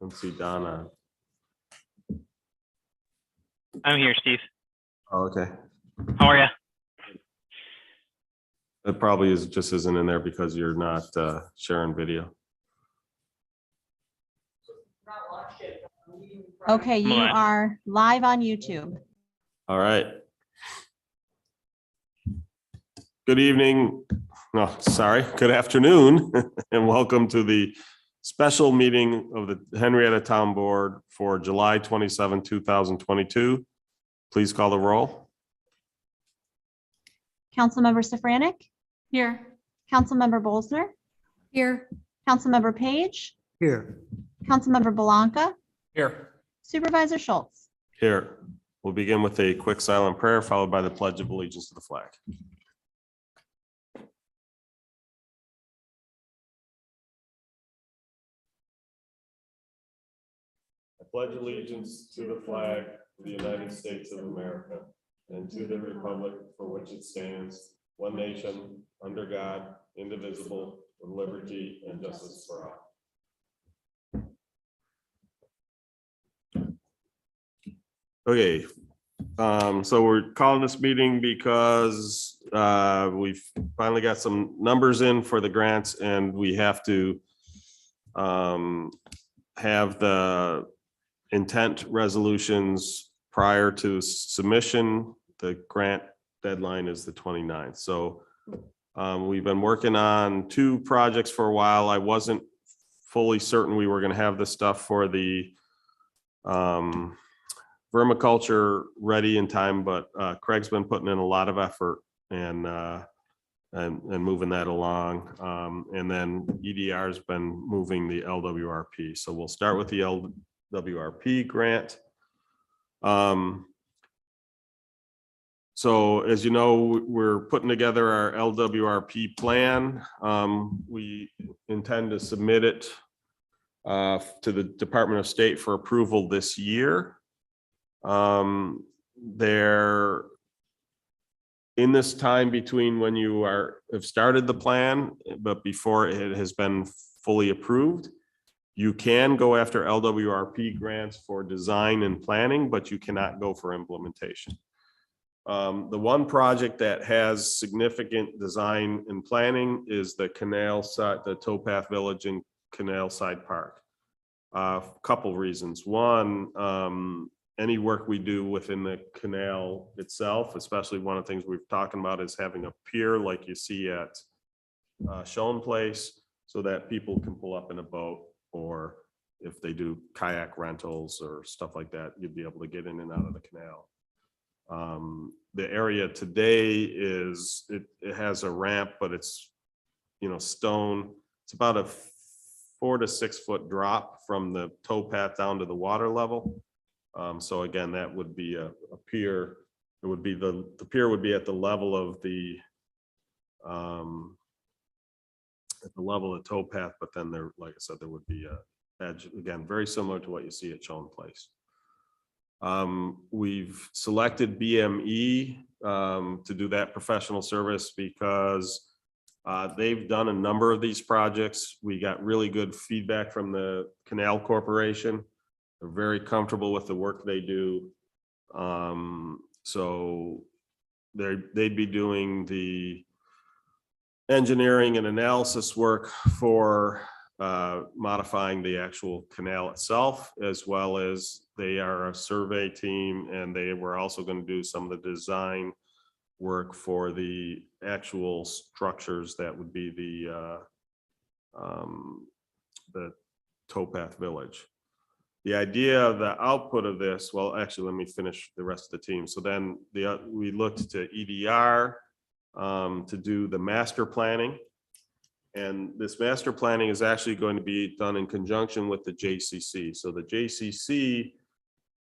Let's see, Donna. I'm here, Steve. Oh, okay. How are you? It probably is just isn't in there because you're not sharing video. Okay, you Right. are live on YouTube. All right. Good evening. No, sorry. Good afternoon and welcome to the special meeting of the Henrietta Town Board for July 27, 2022. Please call the roll. Councilmember Safranek? Here. Councilmember Bolsner? Here. Councilmember Page? Here. Councilmember Belanca? Here. Supervisor Schultz? Here. We'll begin with a quick silent prayer followed by the Pledge of Allegiance to the flag. I pledge allegiance to the flag of the United States of America and to the republic for which it stands, one nation, under God, indivisible, with liberty and justice for all. Okay, so we're calling this meeting because we've finally got some numbers in for the grants and we have to have the intent resolutions prior to submission. The grant deadline is the 29th. So we've been working on two projects for a while. I wasn't fully certain we were going to have this stuff for the vermiculture ready in time, but Craig's been putting in a lot of effort and moving that along. And then EDR has been moving the LWRP. So we'll start with the LWRP grant. So as you know, we're putting together our LWRP plan. We intend to submit it to the Department of State for approval this year. There, in this time between when you have started the plan, but before it has been fully approved, you can go after LWRP grants for design and planning, but you cannot go for implementation. The one project that has significant design and planning is the canal side, the Towpath Village and Canal Side Park. A couple reasons. One, any work we do within the canal itself, especially one of the things we've talking about is having a pier like you see at Schoen Place so that people can pull up in a boat, or if they do kayak rentals or stuff like that, you'd be able to get in and out of the canal. The area today is, it has a ramp, but it's, stone. It's about a 4 to 6 foot drop from the towpath down to the water level. So again, that would be a pier. It would be the pier would be at the level of the towpath, but then there, like I said, there would be a edge, again, very similar to what you see at Schoen Place. We've selected BME to do that professional service because they've done a number of these projects. We got really good feedback from the Canal Corporation. They're very comfortable with the work they do. So they'd be doing the engineering and analysis work for modifying the actual canal itself, as well as they are a survey team, and they were also going to do some of the design work for the actual structures that would be the Towpath Village. The idea of the output of this, well, actually, let me finish the rest of the team. So then we looked to EDR to do the master planning. And this master planning is actually going to be done in conjunction with the JCC. So the JCC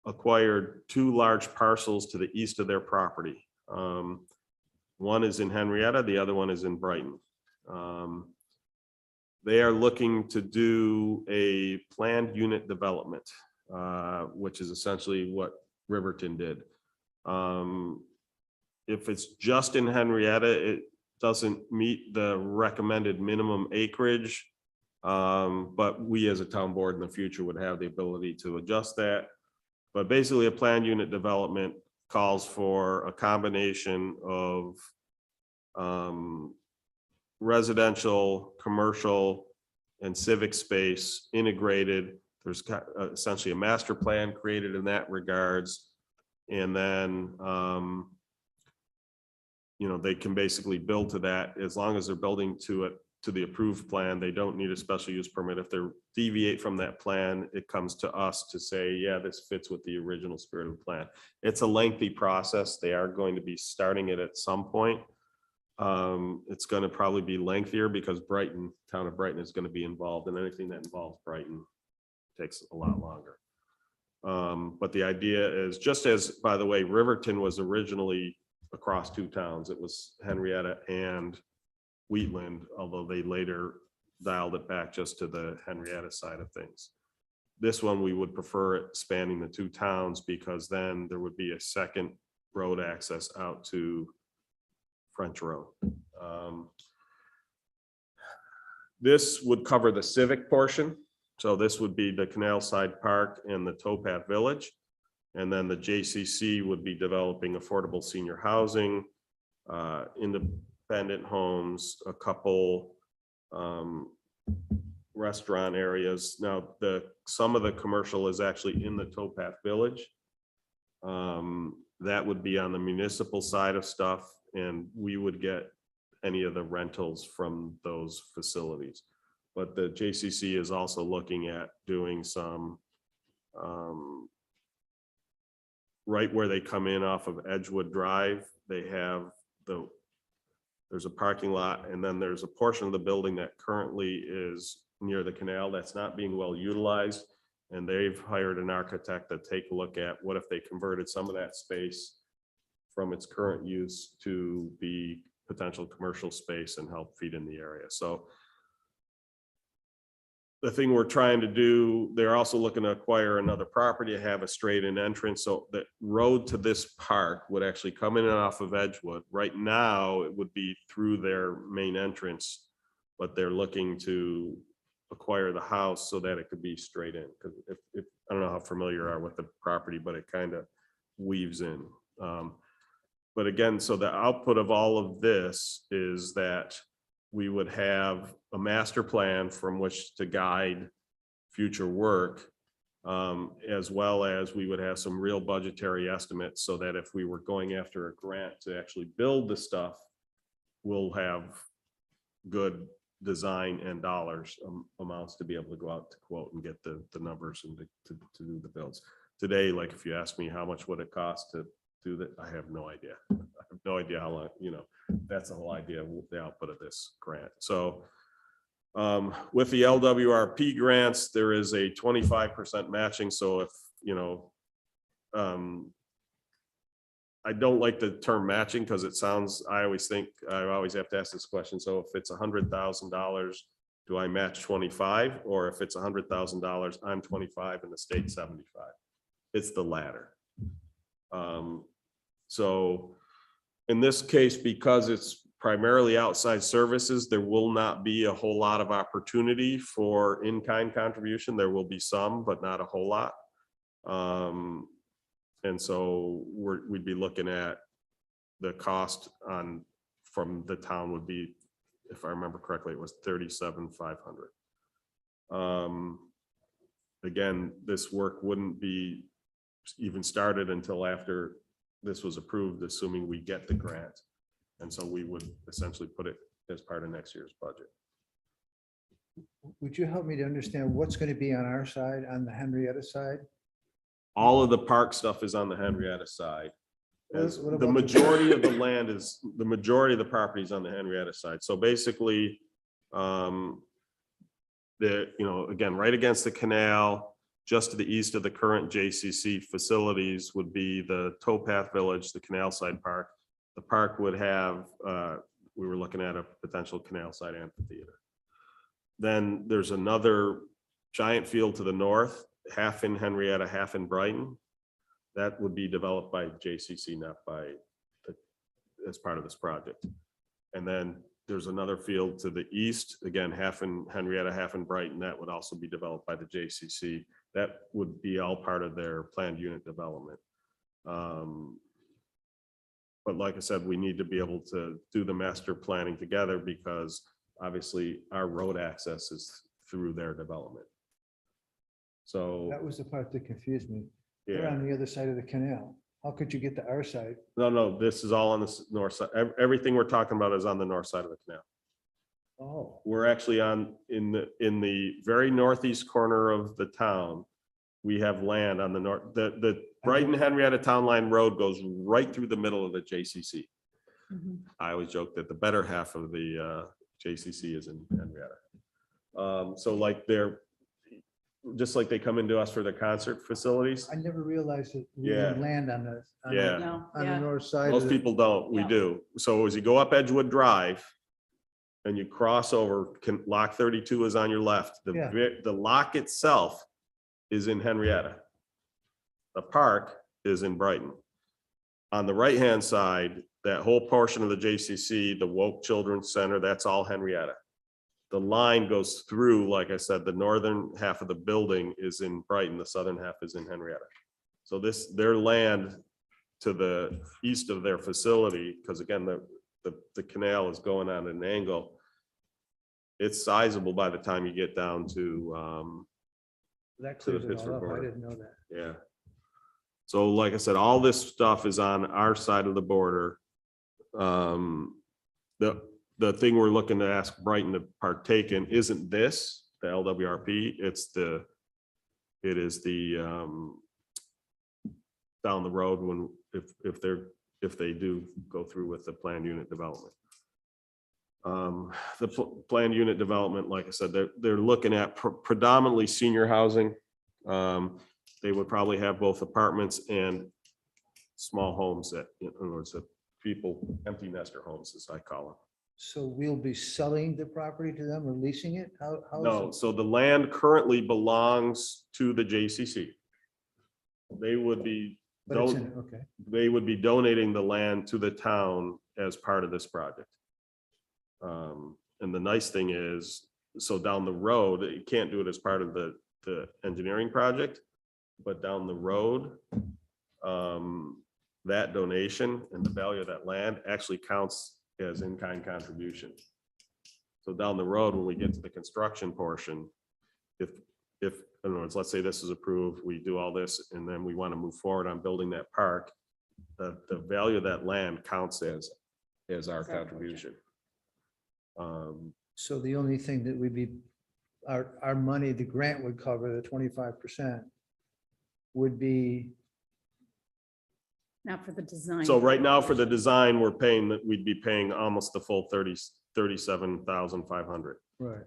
acquired 2 large parcels to the east of their property. One is in Henrietta, the other one is in Brighton. They are looking to do a planned unit development, which is essentially what Riverton did. If it's just in Henrietta, it doesn't meet the recommended minimum acreage But we as a town board in the future would have the ability to adjust that. But basically a planned unit development calls for a combination of residential, commercial, and civic space integrated. There's essentially a master plan created in that regards. And then, they can basically build to that as long as they're building to it, to the approved plan. They don't need a special use permit. If they deviate from that plan, it comes to us to say, yeah, this fits with the original spirit of the plan. It's a lengthy process. They are going to be starting it at some point. It's going to probably be lengthier because town of Brighton is going to be involved, and anything that involves Brighton takes a lot longer. But the idea is, just as, by the way, Riverton was originally across two towns. It was Henrietta and Wheatland, although they later dialed it back just to the Henrietta side of things. This one, we would prefer it spanning the two towns, because then there would be a second road access out to French Road. This would cover the civic portion. So this would be the Canal Side Park and the Towpath Village. And then the JCC would be developing affordable senior housing, independent homes, a couple restaurant areas. Now, some of the commercial is actually in the Towpath Village. That would be on the municipal side of stuff, and we would get any of the rentals from those facilities. But the JCC is also looking at doing some right where they come in off of Edgewood Drive. They have there's a parking lot, and then there's a portion of the building that currently is near the canal that's not being well utilized. And they've hired an architect to take a look at what if they converted some of that space from its current use to be potential commercial space and help feed in the area. So the thing we're trying to do, they're also looking to acquire another property to have a straight in entrance. So the road to this park would actually come in and off of Edgewood. Right now, it would be through their main entrance, but they're looking to acquire the house so that it could be straight in. Because if I don't know how familiar you are with the property, but it kind of weaves in. But again, so the output of all of this is that we would have a master plan from which to guide future work, as well as we would have some real budgetary estimates, so that if we were going after a grant to actually build the stuff, we'll have good design and dollars amounts to be able to go out to quote and get the numbers and to do the builds. Today, like if you ask me how much would it cost to do that, I have no idea. I have no idea how long, that's the whole idea of the output of this grant. So with the LWRP grants, there is a 25% matching. So if, I don't like the term matching because it sounds, I always have to ask this question. So if it's $100,000, do I match 25? Or if it's $100,000, I'm 25 and the state 75. It's the latter. So in this case, because it's primarily outside services, there will not be a whole lot of opportunity for in-kind contribution. There will be some, but not a whole lot. And so we'd be looking at the cost from the town would be, if I remember correctly, it was $37,500. Again, this work wouldn't be even started until after this was approved, assuming we get the grant. And so we would essentially put it as part of next year's budget. Would you help me to understand what's going to be on our side, on the Henrietta side? All of the park stuff is on the Henrietta side. As What the about majority of the land is, the majority of the property is on the Henrietta side. So basically, again, right against the canal, just to the east of the current JCC facilities would be the Towpath Village, the Canal Side Park. The park would have, we were looking at a potential canal side amphitheater. Then there's another giant field to the north, half in Henrietta, half in Brighton. That would be developed by JCC, not by as part of this project. And then there's another field to the east, again, half in Henrietta, half in Brighton, that would also be developed by the JCC. That would be all part of their planned unit development. But like I said, we need to be able to do the master planning together because obviously our road access is through their development. So, That was the part that confused me. They're yeah, on the other side of the canal. How could you get to our side? no, this is all on the north side. Everything we're talking about is on the north side of the canal. Oh, We're actually in the very northeast corner of the town. We have land on the north, the Brighton Henrietta Town Line Road goes right through the middle of the JCC. I always joke that the better half of the JCC is in Henrietta. So like just like they come into us for their concert facilities. I never realized that we Yeah. had land on the, Yeah. No, on the yeah, north side. Most of the- people don't, we Yeah. do. So as you go up Edgewood Drive and you cross over, lock 32 is on your left. Yeah. The lock itself is in Henrietta. The park is in Brighton. On the right-hand side, that whole portion of the JCC, the Woke Children's Center, that's all Henrietta. The line goes through, like I said, the northern half of the building is in Brighton, the southern half is in Henrietta. So their land to the east of their facility, because again, the canal is going on an angle. It's sizable by the time you get down to, That to the clears it all Pittsburgh up. I border. didn't know that. yeah. So like I said, all this stuff is on our side of the border. The thing we're looking to ask Brighton to partake in isn't this, the LWRP, it is the down the road when, if they do go through with the planned unit development. Planned unit development, like I said, they're looking at predominantly senior housing. They would probably have both apartments and small homes that, in other words, that people, empty nester homes, as I call them. So we'll be selling the property to them or leasing it? How is No, it? so the land currently belongs to the JCC. They would be, But it's in it, okay. they would be donating the land to the town as part of this project. And the nice thing is, so down the road, you can't do it as part of the engineering project, but down the road, that donation and the value of that land actually counts as in-kind contribution. So down the road, when we get to the construction portion, if, in other words, let's say this is approved, we do all this, and then we want to move forward on building that park, the value of that land counts as our contribution. So the only thing that would be, our money, the grant would cover the 25% would be, not for the design. So right now for the design, we'd be paying almost the full 37,500. right.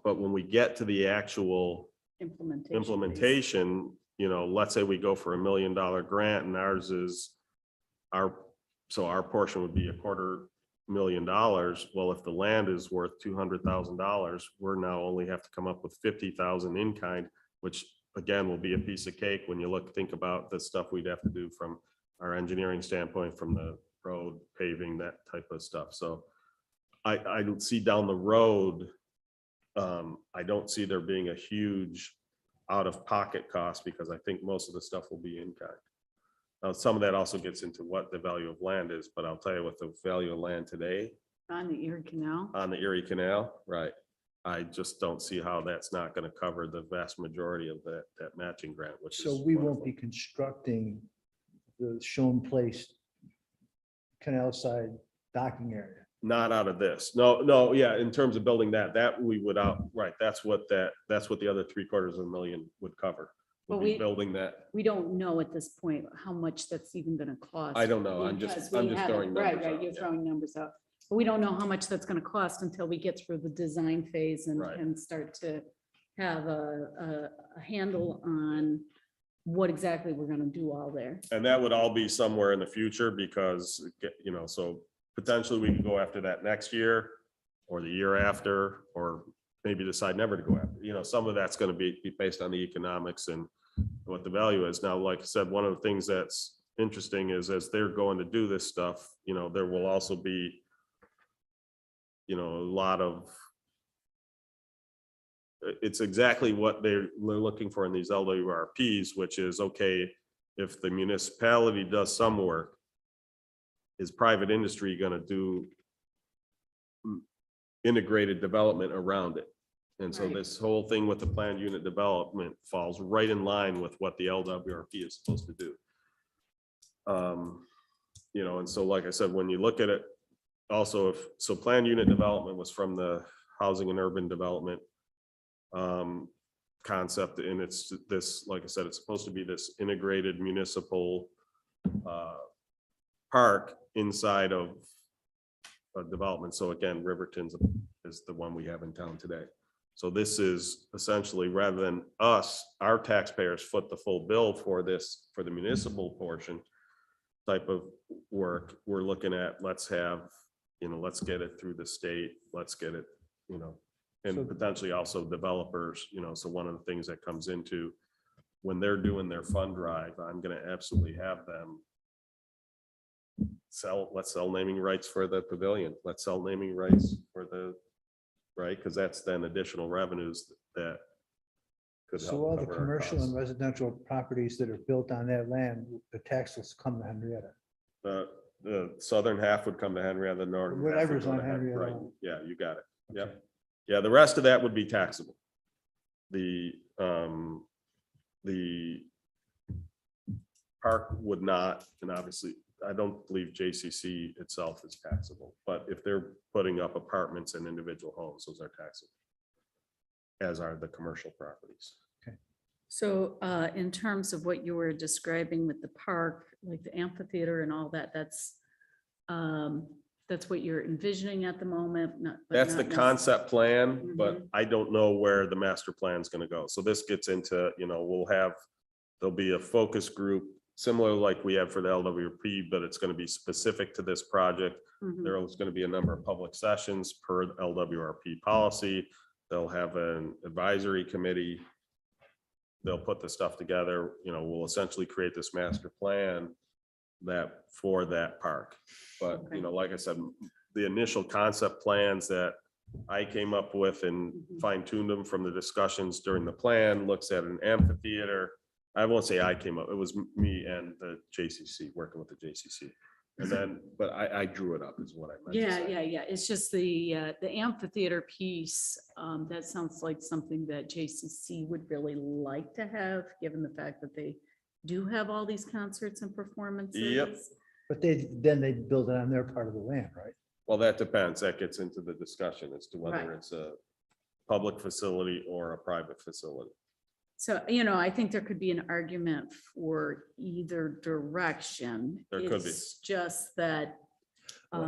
But when we get to the actual implementation, let's say we go for $1 million grant and ours is our portion would be $250,000. Well, if the land is worth $200,000, we're now only have to come up with 50,000 in kind, which again will be a piece of cake when you think about the stuff we'd have to do from our engineering standpoint, from the road paving, that type of stuff. So I don't see down the road, I don't see there being a huge out-of-pocket cost because I think most of the stuff will be in kind. Now, some of that also gets into what the value of land is, but I'll tell you what the value of land today On the Erie Canal. on the Erie Canal, right? I just don't see how that's not going to cover the vast majority of that matching grant, which is. So we won't wonderful. be constructing the Shone Place canal side docking area. Not out of this. No, yeah, in terms of building that we would right, that's what the other $750,000 would cover. But Would be we- building that. We don't know at this point how much that's even gonna cost. I don't know. I'm because just we throwing haven't- numbers Right, out, you're yeah. throwing numbers out. But we don't know how much that's gonna cost until we get through the design phase and, Right. and start to have a handle on what exactly we're gonna do all there. And that would all be somewhere in the future because, so potentially we can go after that next year or the year after, or maybe decide never to go after, some of that's going to be based on the economics and what the value is. Now, like I said, one of the things that's interesting is as they're going to do this stuff, there will also be a lot of, it's exactly what they're looking for in these LWRPs, which is, okay, if the municipality does some work, is private industry going to do integrated development around it? And so Right. this whole thing with the planned unit development falls right in line with what the LWRP is supposed to do. And so like I said, when you look at it, also so planned unit development was from the housing and urban development concept, and it's this, like I said, it's supposed to be this integrated municipal park inside of a development. So again, Riverton's is the one we have in town today. So this is essentially, rather than us, our taxpayers foot the full bill for this, for the municipal portion type of work, we're looking at, let's get it through the state, let's get it, and So- potentially also developers, so one of the things that comes into when they're doing their fund drive, I'm gonna absolutely have them let's sell naming rights for the pavilion, let's sell naming rights for the, right, because that's then additional revenues that could help So all the cover our commercial and costs. residential properties that are built on that land, the tax will come to Henrietta. The southern half would come to Henrietta, the northern. half would Whatever's go to on Henrietta. Right, yeah, you got it. Yep. Okay. Yeah, the rest of that would be taxable. The park would not, and obviously, I don't believe JCC itself is taxable, but if they're putting up apartments and individual homes, those are taxable, as are the commercial properties. So in terms of what you were describing with the park, like the amphitheater and all that, that's what you're envisioning at the moment? That's the concept plan, but Mhm. I don't know where the master plan is gonna go. So this gets into, there'll be a focus group, similar like we have for the LWP, but it's gonna be specific to this project. Mhm. There's gonna be a number of public sessions per LWRP policy. They'll have an advisory committee. They'll put the stuff together, we'll essentially create this master plan for that park. But, Okay. like I said, the initial concept plans that I came up with and Mhm. fine tuned them from the discussions during the plan, looks at an amphitheater. I won't say I came up, it was me and the JCC, working with the JCC. And then, but I drew it up is what I meant to say. Yeah. It's just the amphitheater piece. That sounds like something that JCC would really like to have, given the fact that they do have all these concerts and performances. But then they build it on their part of the land, right? Well, that depends. That gets into the discussion as to whether Right. it's a public facility or a private facility. So, I think there could be an argument for either direction. There could be. It's just that, I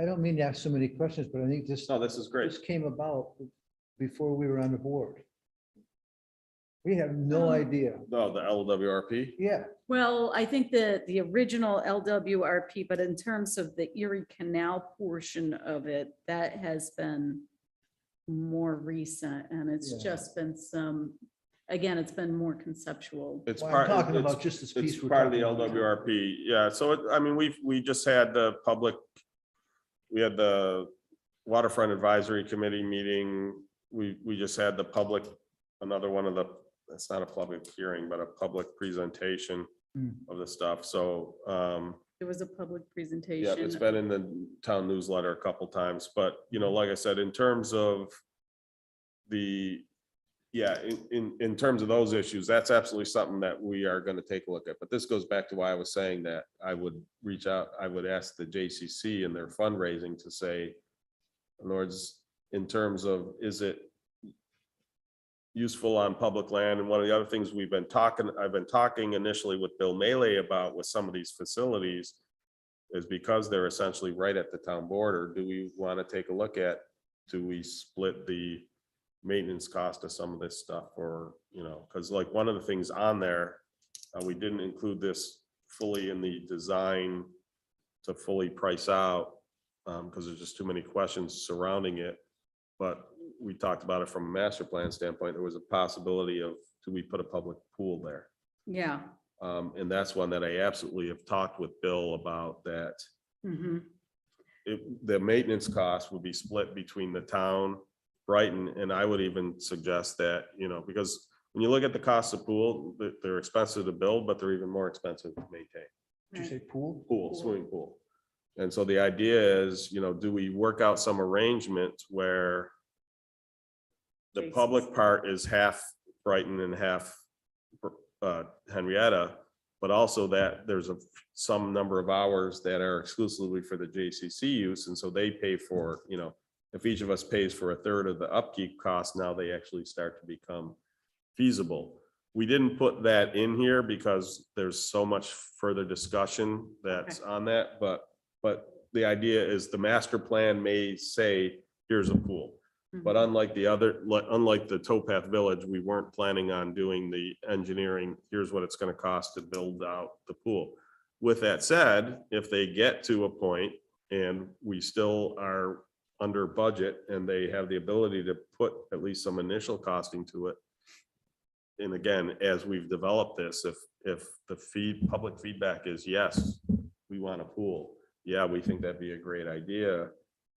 don't mean to ask so many questions, but I think this This is great. came about before we were on the board. We have no idea. No, the LWRP. Yeah, well, I think the original LWRP, but in terms of the Erie Canal portion of it, that has been more recent, and it's Yeah. just been it's been more conceptual. It's well, part, I'm talking it's- about just this it's piece. we're part of the talking about. LWRP. Yeah, so we just had the public, we had the waterfront advisory committee meeting. We just had the public, another one of the, it's not a public hearing, but a public presentation Hmm. of the stuff. So, There was a public yeah, presentation. it's been in the town newsletter a couple times, but like I said, in terms of in terms of those issues, that's absolutely something that we are going to take a look at. But this goes back to why I was saying that I would reach out, I would ask the JCC and their fundraising to say, in other words, in terms of, is it useful on public land? And one of the other things I've been talking initially with Bill Melee about with some of these facilities is because they're essentially right at the town border, do we want to take a look at, do we split the maintenance cost of some of this stuff, or, because like one of the things on there, we didn't include this fully in the design to fully price out, because there's just too many questions surrounding it. But we talked about it from a master plan standpoint. There was a possibility of, do we put a public pool there? Yeah. And that's one that I absolutely have talked with Bill about that. Mhm. the maintenance cost would be split between the town, Brighton, and I would even suggest that, because when you look at the cost of pool, they're expensive to build, but they're even more expensive to maintain. Did you say pool? Swimming pool. And so the idea is, do we work out some arrangement where the public part is half Brighton and half Henrietta, but also that there's some number of hours that are exclusively for the JCC use, and so they pay for, if each of us pays for a third of the upkeep cost, now they actually start to become feasible. We didn't put that in here because there's so much further discussion that's on that, but the idea is the master plan may say, here's a pool. But unlike the Towpath Village, we weren't planning on doing the engineering. Here's what it's going to cost to build out the pool. With that said, if they get to a point and we still are under budget and they have the ability to put at least some initial costing to it. And again, as we've developed this, if the public feedback is yes, we want a pool. Yeah, we think that'd be a great idea.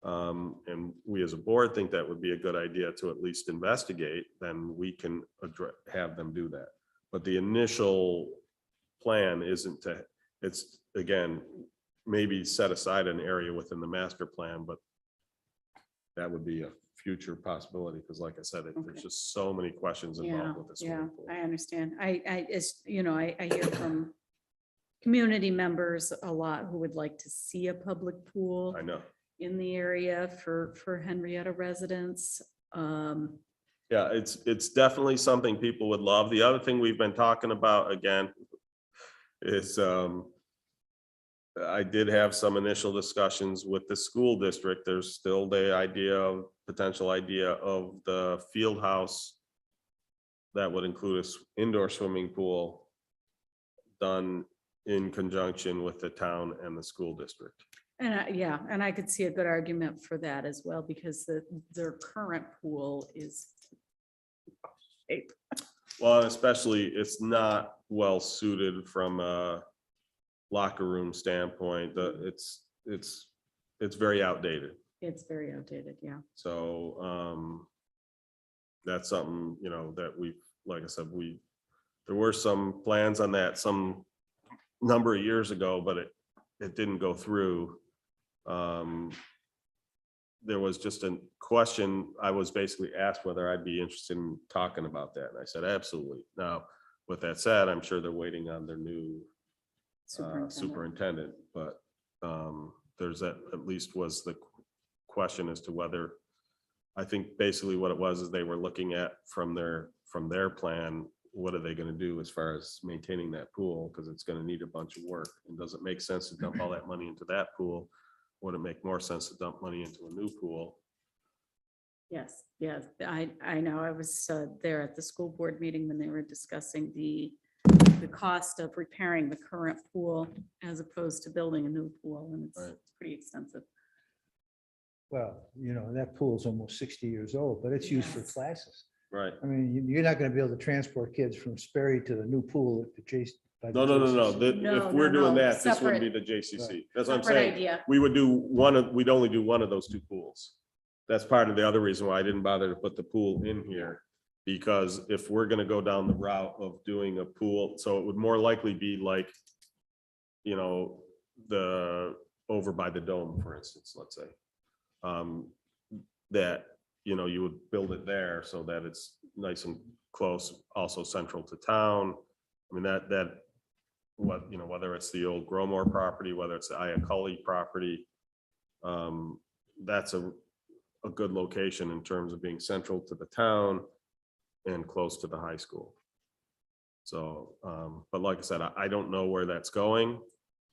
And we as a board think that would be a good idea to at least investigate, then we can have them do that. But the initial plan isn't it's again, maybe set aside an area within the master plan, but that would be a future possibility, because like I said, there's just so many questions involved with this. Yeah, I understand. I hear from community members a lot who would like to see a public pool I know. in the area for Henrietta residents. Yeah, it's definitely something people would love. The other thing we've been talking about again is I did have some initial discussions with the school district. There's still the potential idea of the field house that would include an indoor swimming pool done in conjunction with the town and the school district. And I could see a good argument for that as well, because their current pool is shape. Well, especially it's not well suited from a locker room standpoint. It's very outdated. It's very outdated, yeah. So that's something, that like I said, there were some plans on that some number of years ago, but it didn't go through. There was just a question. I was basically asked whether I'd be interested in talking about that. And I said, absolutely. Now, with that said, I'm sure they're waiting on their new superintendent, but there's at least was the question as to whether, I think basically what it was is they were looking at from their plan, what are they going to do as far as maintaining that pool? Because it's going to need a bunch of work. And does it make sense to dump all that money into that pool? Would it make more sense to dump money into a new pool? Yes, I know. I was there at the school board meeting when they were discussing the cost of repairing the current pool as opposed to building a new pool, and it's Right. pretty expensive. Well, that pool is almost 60 years old, but it's used for Yes. classes. Right. I mean, you're not going to be able to transport kids from Sperry to the new pool at the Chase. No. If we're doing that, this wouldn't be the JCC. That's what I'm Separate saying. idea. We'd only do one of those two pools. That's part of the other reason why I didn't bother to put the pool in here. Because if we're gonna go down the route of doing a pool, so it would more likely be like, over by the dome, for instance, let's say. That, you would build it there so that it's nice and close, also central to town. I mean, whether it's the old Growmore property, whether it's the Iaculli property, that's a good location in terms of being central to the town and close to the high school. So, but like I said, I don't know where that's going,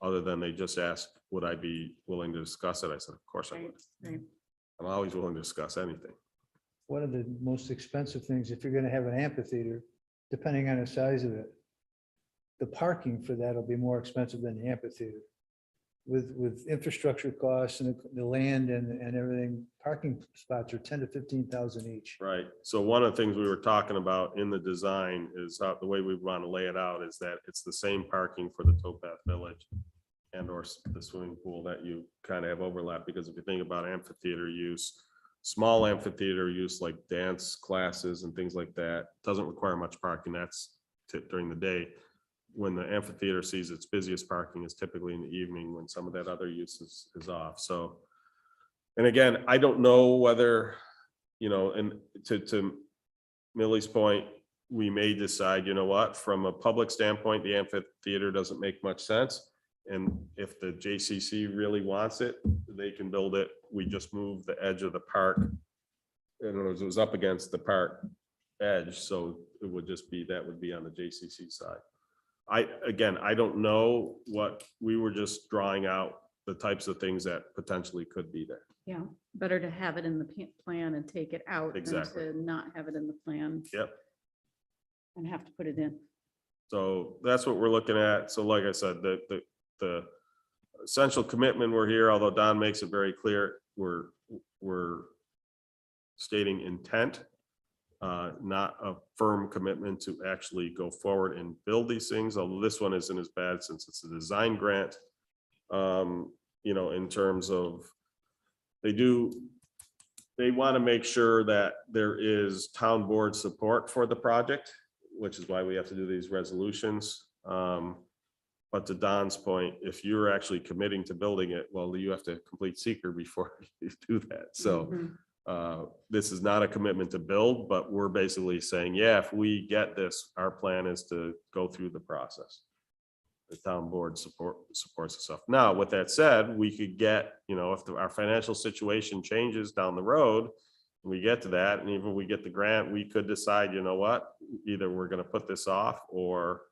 other than they just asked, would I be willing to discuss it? I said, of course I would. Right. I'm always willing to discuss anything. One of the most expensive things, if you're going to have an amphitheater, depending on the size of it, the parking for that will be more expensive than the amphitheater. With infrastructure costs and the land and everything, parking spots are 10 to 15,000 each. Right. So one of the things we were talking about in the design is how the way we want to lay it out is that it's the same parking for the Towpath Village and or the swimming pool that you kind of have overlap, because if you think about amphitheater use, small amphitheater use like dance classes and things like that, doesn't require much parking. That's during the day. When the amphitheater sees its busiest parking is typically in the evening when some of that other use is off. So, and again, I don't know whether, and to Millie's point, we may decide, you know what, from a public standpoint, the amphitheater doesn't make much sense. And if the JCC really wants it, they can build it. We just move the edge of the park. And it was up against the park edge. So it would just be, that would be on the JCC side. I don't know what, we were just drawing out the types of things that potentially could be there. Yeah, better to have it in the plan and take it out than Exactly. to not have it in the plan. Yep. And have to put it in. So that's what we're looking at. So like I said, the essential commitment we're here, although Don makes it very clear, we're stating intent, not a firm commitment to actually go forward and build these things. Although this one isn't as bad since it's a design grant. In terms of they want to make sure that there is town board support for the project, which is why we have to do these resolutions. But to Don's point, if you're actually committing to building it, well, you have to complete seeker before you do that. So this is not a commitment to build, but we're basically saying, yeah, if we get this, our plan is to go through the process. The town board supports the stuff. Now, with that said, we could get, if our financial situation changes down the road, we get to that, and even we get the grant, we could decide, you know what, either we're going to put this off, or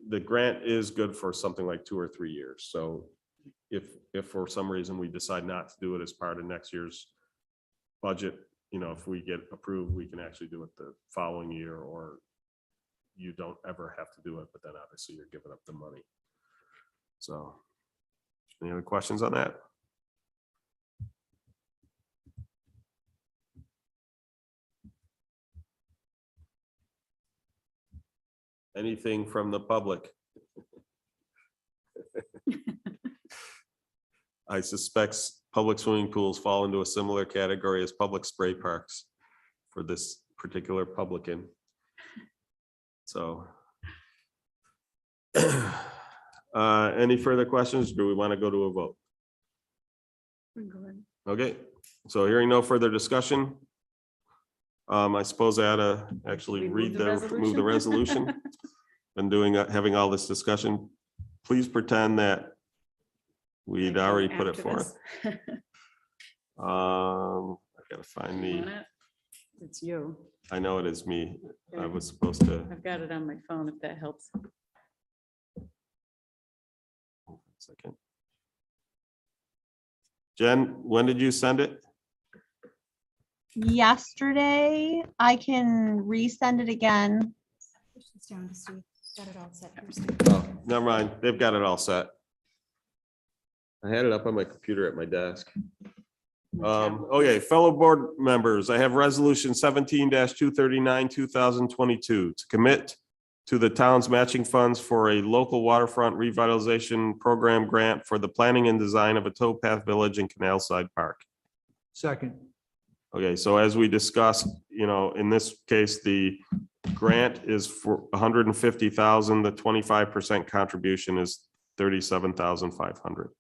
the grant is good for something like 2 or 3 years. So if for some reason we decide not to do it as part of next year's budget, if we get approved, we can actually do it the following year, or you don't ever have to do it, but then obviously you're giving up the money. So any other questions on that? Anything from the public? I suspect public swimming pools fall into a similar category as public spray parks for this particular publican. So any further questions? Do we want to go to a vote? Okay, so hearing no further discussion. I suppose I ought to actually move the resolution. Been having all this discussion. Please pretend that we'd already put it forth. I gotta find It's you. I know it is me. I was supposed to. I've got it on my phone if that helps. Second. Jen, when did you send it? Yesterday, I can resend it again. It's down to Steve. Got it all set. Oh, never mind. They've got it all set. I had it up on my computer at my desk. Okay, fellow board members, I have resolution 17-239, 2022 to commit to the town's matching funds for a local waterfront revitalization program grant for the planning and design of a towpath village and canal side park. Second. Okay, so as we discussed, in this case, the grant is for 150,000. The 25% contribution is 37,500.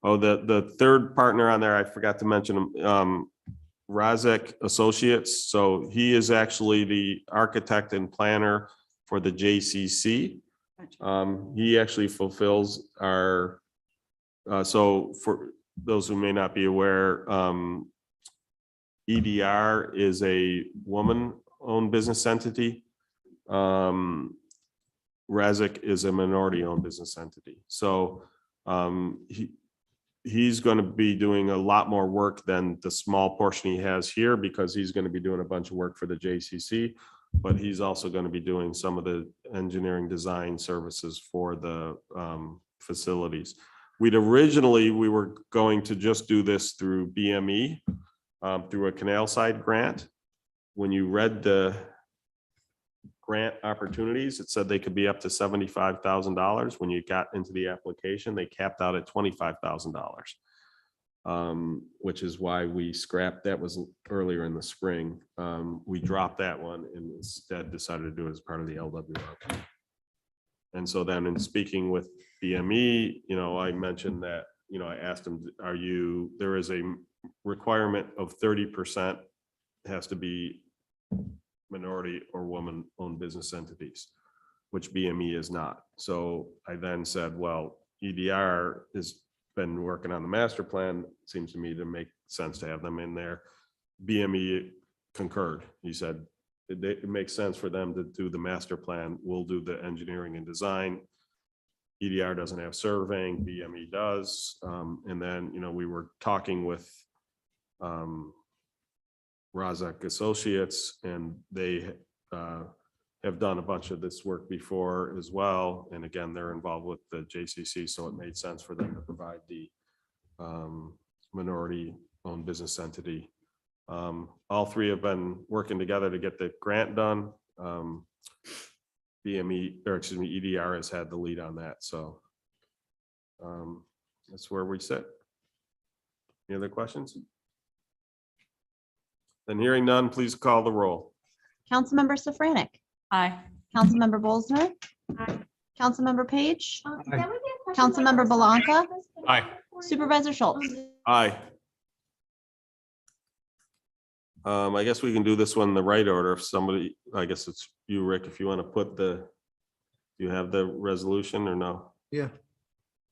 The third partner on there, I forgot to mention him, Razek Associates. So he is actually the architect and planner for the JCC. He actually fulfills our, so for those who may not be aware, EDR is a woman-owned business entity. Razek is a minority-owned business entity. So he's going to be doing a lot more work than the small portion he has here, because he's going to be doing a bunch of work for the JCC, but he's also going to be doing some of the engineering design services for the facilities. We were going to just do this through BME, through a canal side grant. When you read the grant opportunities, it said they could be up to $75,000. When you got into the application, they capped out at $25,000. Which is why we scrapped, that was earlier in the spring. We dropped that one and instead decided to do it as part of the LWRP. And so then in speaking with BME, I mentioned that, I asked them, there is a requirement of 30% has to be minority or woman-owned business entities, which BME is not. So I then said, well, EDR has been working on the master plan. Seems to me to make sense to have them in there. BME concurred. He said it makes sense for them to do the master plan. We'll do the engineering and design. EDR doesn't have surveying, BME does. And then, we were talking with Razak Associates, and they have done a bunch of this work before as well. And again, they're involved with the JCC, so it made sense for them to provide the minority-owned business entity. All three have been working together to get the grant done. EDR has had the lead on that. So that's where we sit. Any other questions? Then hearing none, please call the roll. Councilmember Safranik, Aye. Councilmember Bolzner, Aye. Councilmember Page, That would be a question Councilmember Belanca, Aye. Supervisor Schultz. Aye. I guess we can do this one in the right order. If somebody, I guess it's you, Rick, if you want to put you have the resolution or no? Yeah.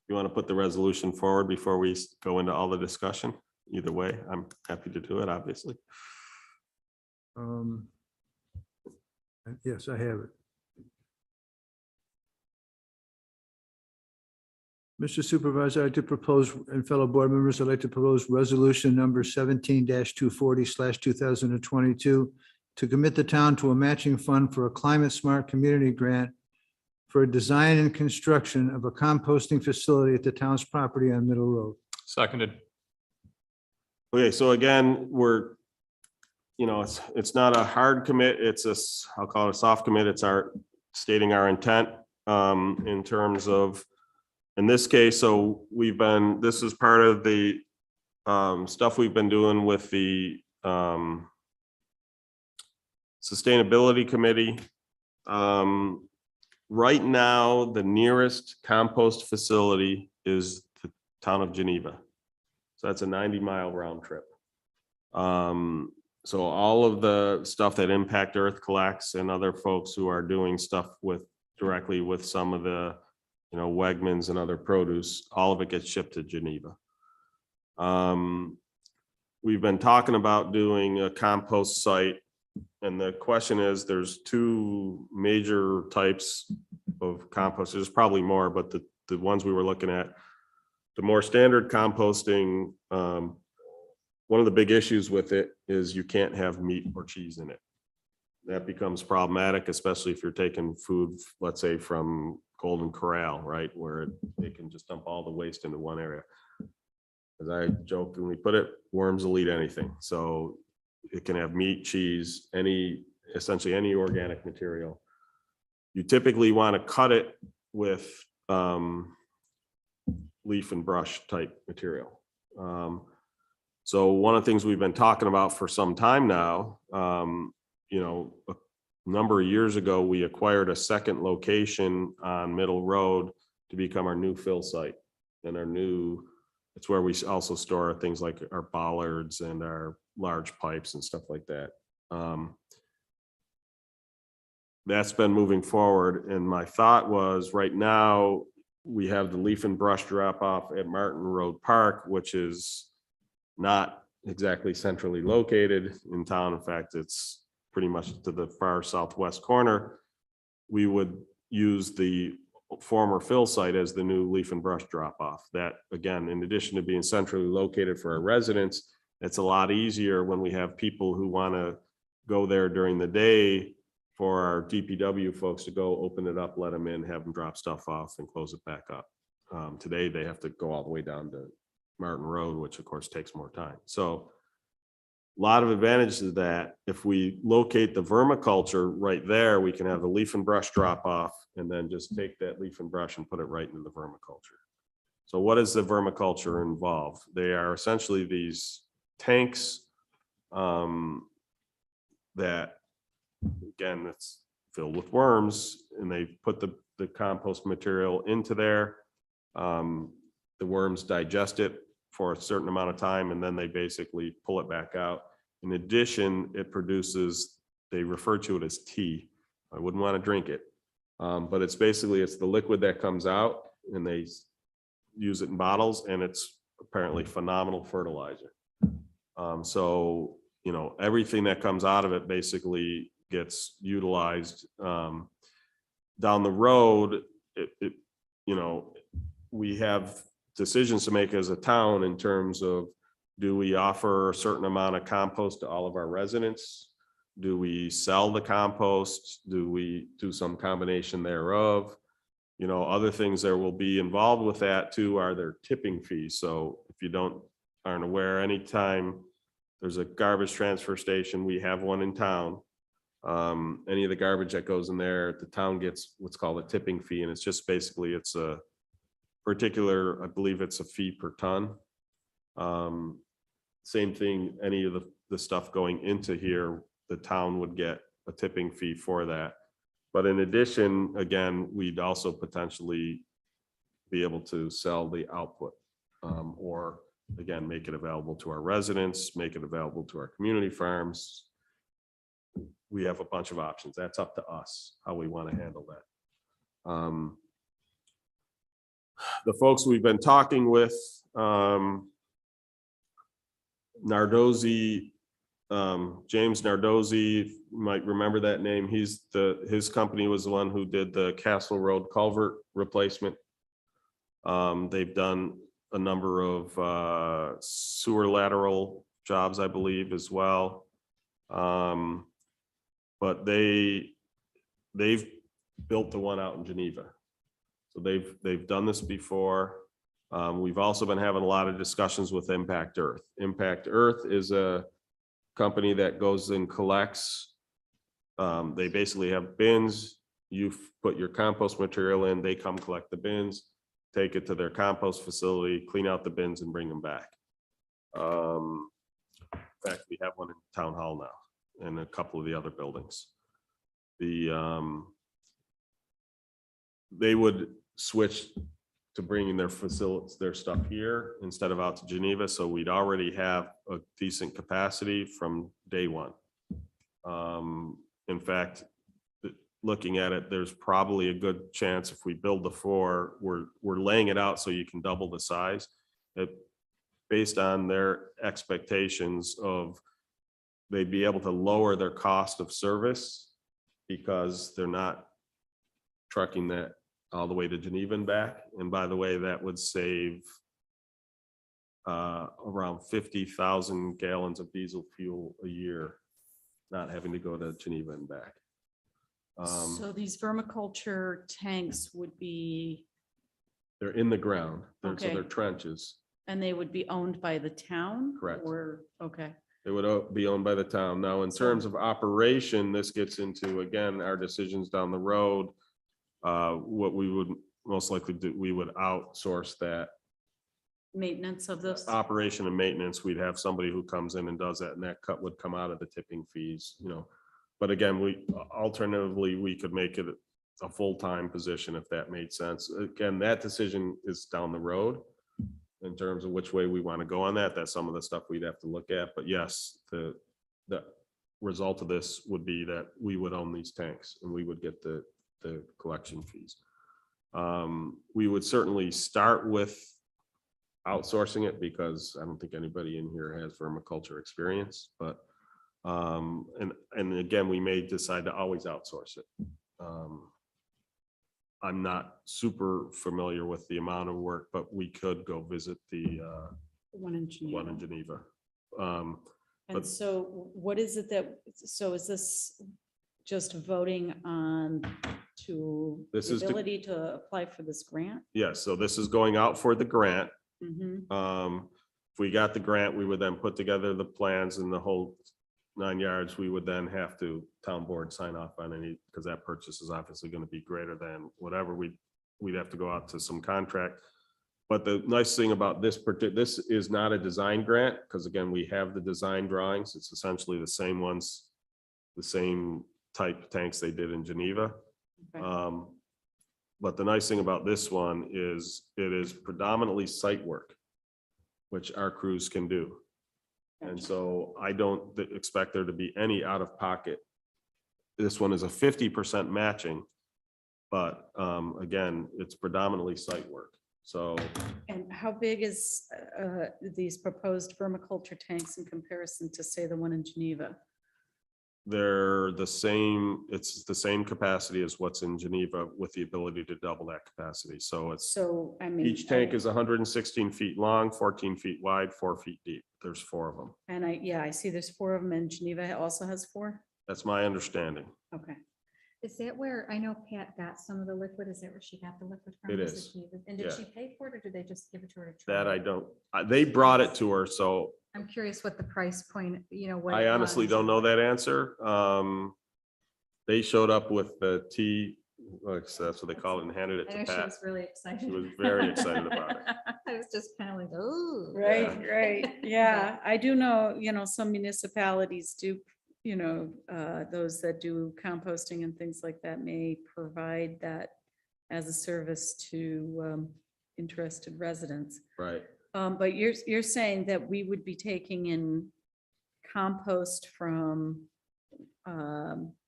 You want to put the resolution forward before we go into all the discussion? Either way, I'm happy to do it, obviously. Yes, I have it. Mr. Supervisor, I'd like to propose, and fellow board members, I'd like to propose resolution number 17-240/2022 to commit the town to a matching fund for a climate smart community grant for a design and construction of a composting facility at the town's property on Middle Road. Seconded. Okay, so again, it's not a hard commit. I'll call it a soft commit. It's stating our intent in terms of, in this case, so this is part of the stuff we've been doing with the sustainability committee. Right now, the nearest compost facility is the town of Geneva. So that's a 90-mile round trip. So all of the stuff that Impact Earth collects and other folks who are doing stuff directly with some of the, Wegmans and other produce, all of it gets shipped to Geneva. We've been talking about doing a compost site, and the question is, there's two major types of compost. There's probably more, but the ones we were looking at, the more standard composting, one of the big issues with it is you can't have meat or cheese in it. That becomes problematic, especially if you're taking food, let's say from Golden Corral, right? Where they can just dump all the waste into one area. As I jokingly put it, worms will eat anything. So it can have meat, cheese, essentially any organic material. You typically want to cut it with leaf and brush type material. So one of the things we've been talking about for some time now, a number of years ago, we acquired a second location on Middle Road to become our new fill site. And it's where we also store things like our bollards and our large pipes and stuff like that. That's been moving forward. And my thought was, right now, we have the leaf and brush drop off at Martin Road Park, which is not exactly centrally located in town. In fact, it's pretty much to the far southwest corner. We would use the former fill site as the new leaf and brush drop off. That, again, in addition to being centrally located for our residents, it's a lot easier when we have people who want to go there during the day for our DPW folks to go open it up, let them in, have them drop stuff off and close it back up. Today, they have to go all the way down to Martin Road, which of course takes more time. So lot of advantages to that. If we locate the vermiculture right there, we can have the leaf and brush drop off and then just take that leaf and brush and put it right into the vermiculture. So what does the vermiculture involve? They are essentially these tanks that, again, it's filled with worms, and they put the compost material into there. The worms digest it for a certain amount of time, and then they basically pull it back out. In addition, it produces, they refer to it as tea. I wouldn't want to drink it, but it's basically, it's the liquid that comes out, and they use it in bottles, and it's apparently phenomenal fertilizer. So, you know, everything that comes out of it basically gets utilized. Down the road, you know, we have decisions to make as a town in terms of, do we offer a certain amount of compost to all of our residents? Do we sell the compost? Do we do some combination thereof? You know, other things that will be involved with that too are their tipping fees. So if you aren't aware, anytime there's a garbage transfer station, we have one in town. Any of the garbage that goes in there, the town gets what's called a tipping fee, and it's just basically, it's a particular, I believe it's a fee per ton. Same thing, any of the stuff going into here, the town would get a tipping fee for that. But in addition, again, we'd also potentially be able to sell the output, or again, make it available to our residents, make it available to our community farms. We have a bunch of options. That's up to us, how we want to handle that. The folks we've been talking with, Nardozzi, James Nardozzi, you might remember that name. His company was the one who did the Castle Road culvert replacement. They've done a number of sewer lateral jobs, I believe, as well. But they've built the one out in Geneva. So they've done this before. We've also been having a lot of discussions with Impact Earth. Impact Earth is a company that goes and collects. They basically have bins. You put your compost material in, they come collect the bins, take it to their compost facility, clean out the bins, and bring them back. In fact, we have one in Town Hall now and a couple of the other buildings. They would switch to bringing their facilities, their stuff here instead of out to Geneva. So we'd already have a decent capacity from day one. In fact, looking at it, there's probably a good chance if we build the 4, we're laying it out so you can double the size. Based on their expectations of, they'd be able to lower their cost of service because they're not trucking that all the way to Geneva and back. And by the way, that would save around 50,000 gallons of diesel fuel a year, not having to go to Geneva and back. So these vermiculture tanks would be, They're in the ground, so Okay. they're trenches. and they would be owned by the town? Correct. Or, okay, It would be owned by the town. Now, in terms of operation, this gets into, again, our decisions down the road. What we would most likely do, we would outsource that maintenance of this? operation and maintenance. We'd have somebody who comes in and does that, and that cut would come out of the tipping fees, you know. But again, alternatively, we could make it a full-time position if that made sense. Again, that decision is down the road in terms of which way we want to go on that. That's some of the stuff we'd have to look at. But yes, the result of this would be that we would own these tanks and we would get the collection fees. We would certainly start with outsourcing it because I don't think anybody in here has vermiculture experience, but and again, we may decide to always outsource it. I'm not super familiar with the amount of work, but we could go visit the One in Geneva. one in Geneva. And but- so what is it that, so is this just voting on This the is to- ability to apply for this grant? Yes, so this is going out for the grant. Mhm. if we got the grant, we would then put together the plans and the whole 9 yards. We would then have to town board sign off on any, because that purchase is obviously going to be greater than whatever we'd have to go out to some contract. But the nice thing about this this is not a design grant, because again, we have the design drawings. It's essentially the same ones, the same type tanks they did in Geneva. Okay. But the nice thing about this one is it is predominantly site work, which our crews can do. And so I don't expect there to be any out of pocket. This one is a 50% matching, but again, it's predominantly site work. So And how big is these proposed permaculture tanks in comparison to, say, the one in Geneva? they're the same, it's the same capacity as what's in Geneva with the ability to double that capacity. So it's, So, I mean. each tank is 116 feet long, 14 feet wide, 4 feet deep. There's 4 of them. And I see there's 4 of them, and Geneva also has 4? That's my understanding. Okay. Is that where, I know Pat got some of the liquid, is that where she got the liquid from? It Was is. Geneva? And did Yeah. she pay for it, or did they just give it to her to try? That I don't, they brought it to her, so I'm curious what the price point, what. I it honestly was. don't know that answer. They showed up with the tea, like, so that's what they call it, and handed it I to know she Pat. was really excited. She was very excited about it. I was just kind of like, oh. Right, right. Yeah, I do know, some municipalities do, those that do composting and things like that may provide that as a service to interested residents. Right. But you're saying that we would be taking in compost from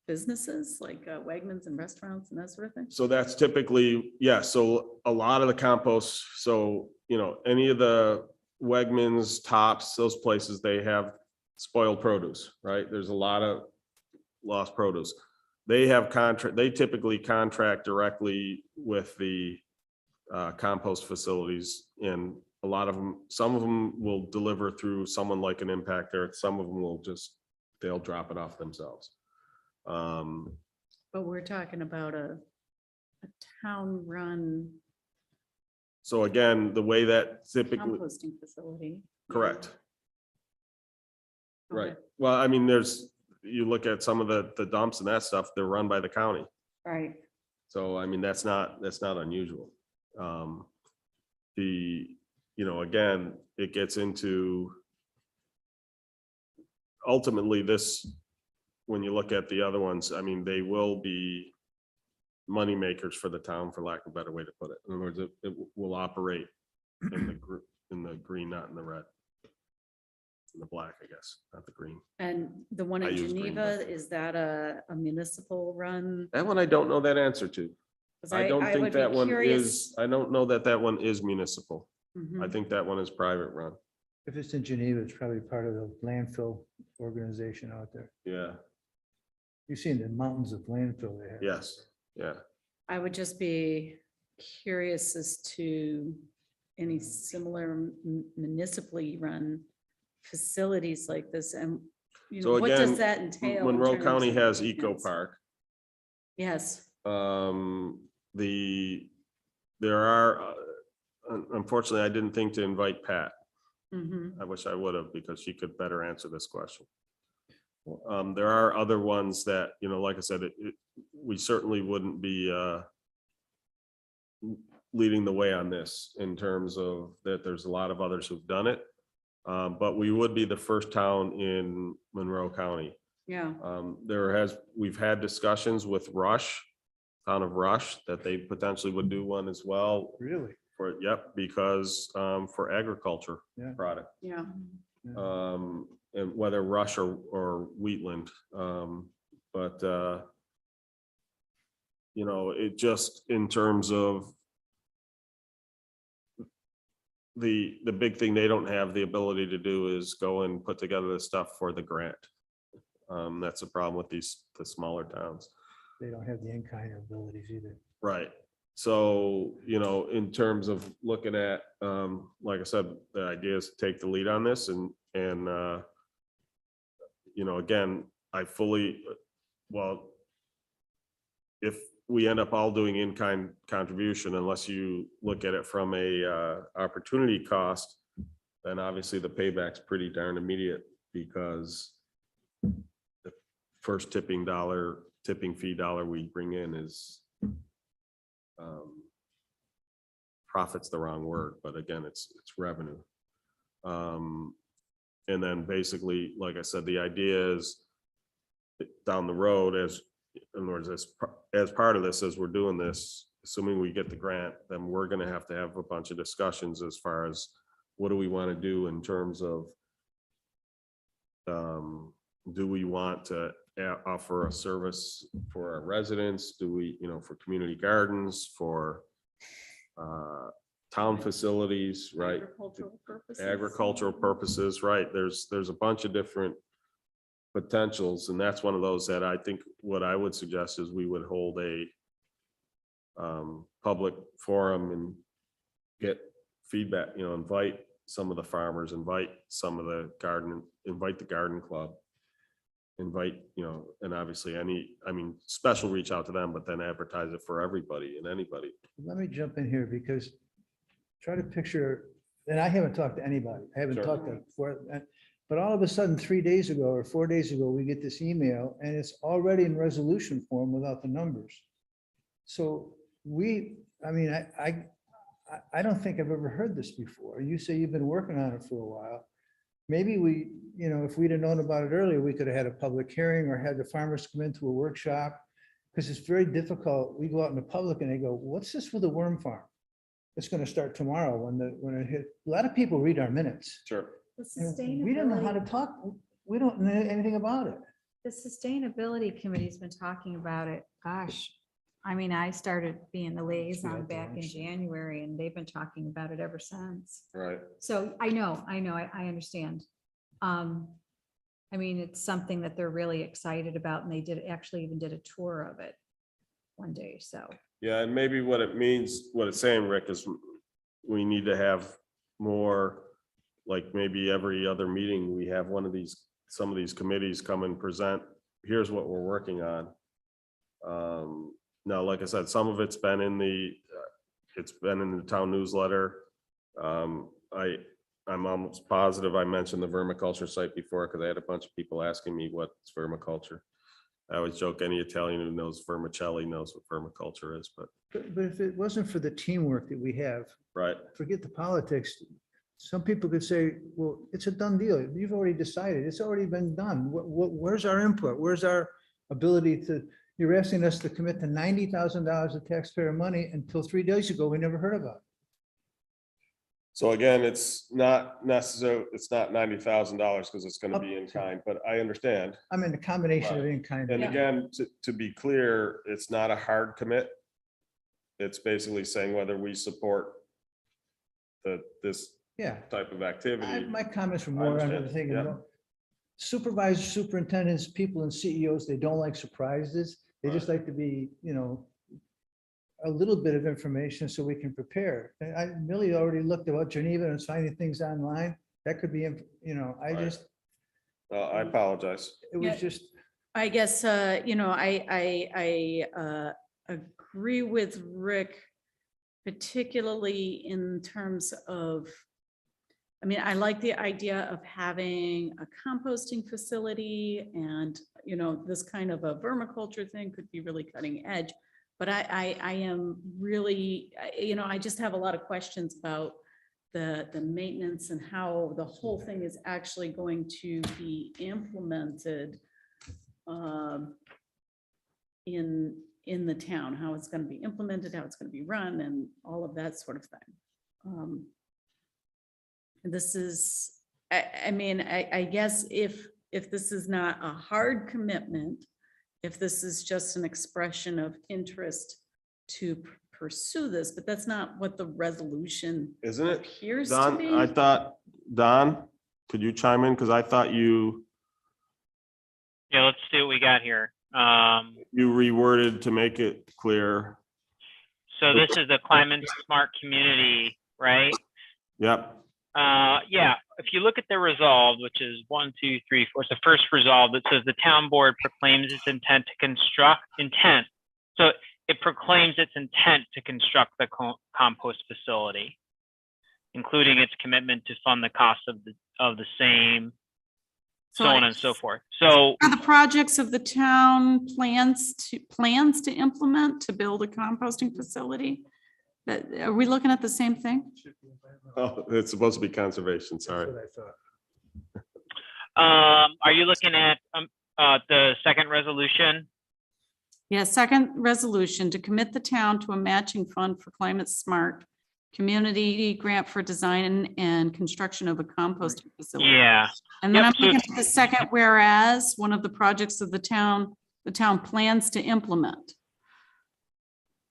businesses like Wegmans and restaurants and that sort of thing? So that's typically, yeah, so a lot of the compost, so, any of the Wegmans, Tops, those places, they have spoiled produce, right? There's a lot of lost produce. They have they typically contract directly with the compost facilities, and a lot of them, some of them will deliver through someone like an Impact Earth, some of them will they'll drop it off themselves. But we're talking about a town-run So again, the way that typically, composting facility. correct, right. Okay. Well, I mean, you look at some of the dumps and that stuff, they're run by the county. Right. So, I mean, that's not unusual. Again, it gets into ultimately this, when you look at the other ones, I mean, they will be money makers for the town, for lack of a better way to put it. In other words, it will operate in the green, not in the red. In the black, I guess, not the green. And the one I in use green, Geneva, is that a municipal run? That one I don't know that answer to. 'Cause I don't would think be that one curious- is, I don't know that one is municipal. Mhm. I think that one is private run. If it's in Geneva, it's probably part of the landfill organization out there. Yeah, You've seen the mountains of landfill they have. yes, yeah. I would just be curious as to any similar municipally run facilities like this, and So what does again, that entail? in Monroe terms County of has maintenance? Eco Park. Yes, There are, unfortunately, I didn't think to invite Pat. mhm, I wish I would have, because she could better answer this question. There are other ones that, like I said, we certainly wouldn't be leading the way on this in terms of that there's a lot of others who've done it. But we would be the first town in Monroe County. yeah, We've had discussions with town of Rush, that they potentially would do one as well Really? because for agriculture Yeah. product. yeah. And whether Rush or Wheatland, but it just in terms of the big thing they don't have the ability to do is go and put together the stuff for the grant. That's a problem with the smaller towns. They don't have the in-kind abilities either. Right. So, in terms of looking at, like I said, the idea is to take the lead on this and again, if we end up all doing in-kind contribution, unless you look at it from a opportunity cost, then obviously the payback's pretty darn immediate because the first tipping fee dollar we bring in is profit's the wrong word, but again, it's revenue. And then basically, like I said, the idea is down the road, as in other words, as part of this, as we're doing this, assuming we get the grant, then we're going to have a bunch of discussions as far as what do we want to do in terms of do we want to offer a service for our residents? Do we, for community gardens, for town facilities, right? Agricultural purposes. Agricultural purposes, right? There's a bunch of different potentials, and that's one of those that I think what I would suggest is we would hold a public forum and get feedback, invite some of the farmers, invite some of the invite the garden club, invite, and obviously special reach out to them, but then advertise it for everybody and anybody. Let me jump in here because try to picture, and I haven't talked to anybody. I haven't Sure. talked to, but all of a sudden, 3 days ago or 4 days ago, we get this email and it's already in resolution form without the numbers. So I don't think I've ever heard this before. You say you've been working on it for a while. Maybe we, if we'd have known about it earlier, we could have had a public hearing or had the farmers come into a workshop. Because it's very difficult. We go out in the public and they go, what's this with the worm farm? It's going to start tomorrow when it hit. A lot of people read our minutes. Sure. The And we don't know how to sustainability, talk. We don't know anything about it. the sustainability committee's been talking about it. Gosh, I started being the liaison back in January and they've been talking about it ever since. Right. So I understand. It's something that they're really excited about and they actually even did a tour of it one day, so. Yeah, and maybe what it means, what it's saying, Rick, is we need to have more, like maybe every other meeting, we have some of these committees come and present, here's what we're working on. Now, like I said, some of it's been in the town newsletter. I'm almost positive I mentioned the vermiculture site before because I had a bunch of people asking me what's vermiculture. I always joke any Italian who knows vermicelli knows what vermiculture is, but But if it wasn't for the teamwork that we have, right. forget the politics. Some people could say, well, it's a done deal. You've already decided. It's already been done. Where's our input? Where's our ability to, you're asking us to commit to $90,000 of taxpayer money until 3 days ago, we never heard about it. So again, it's not necessarily, it's not $90,000 because it's going to be in kind, but I understand. I mean, the combination of in-kind. And again, to be clear, it's not a hard commit. It's basically saying whether we support this Yeah. type of activity. My comments were I more under understand, the thing, yeah. supervisors, superintendents, people and CEOs, they don't like surprises. They just like to be, a little bit of information so we can prepare. And I really already looked about Geneva and finding things online. That could be, I Right. just, I apologize. it was Yeah. just, I guess, I agree with Rick, particularly in terms of, I like the idea of having a composting facility and, this kind of a vermiculture thing could be really cutting edge. But I am really, I just have a lot of questions about the maintenance and how the whole thing is actually going to be implemented in the town, how it's going to be implemented, how it's going to be run and all of that sort of thing. And this is, I guess if this is not a hard commitment, if this is just an expression of interest to pursue this, but that's not what the resolution Isn't it? appears to Don, be. I thought, Don, could you chime in? Because I thought you Yeah, let's see what we got here. reworded to make it clear. So this is the climate smart community, right? Yep. Yeah, if you look at the resolved, which is 1, 2, 3, 4, it's the first resolved that says the town board proclaims its intent to construct So it proclaims its intent to construct the compost facility. including its commitment to fund the cost of the same, so on and so forth. So Are the projects of the town plans to implement to build a composting facility? Are we looking at the same thing? Oh, it's supposed to be conservation, sorry. That's what I thought. are you looking at the second resolution? Yeah, second resolution to commit the town to a matching fund for climate smart community grant for design and construction of a composting facility. Yeah. And then Yep, I'm looking at the second, whereas one of the projects of the town plans to implement.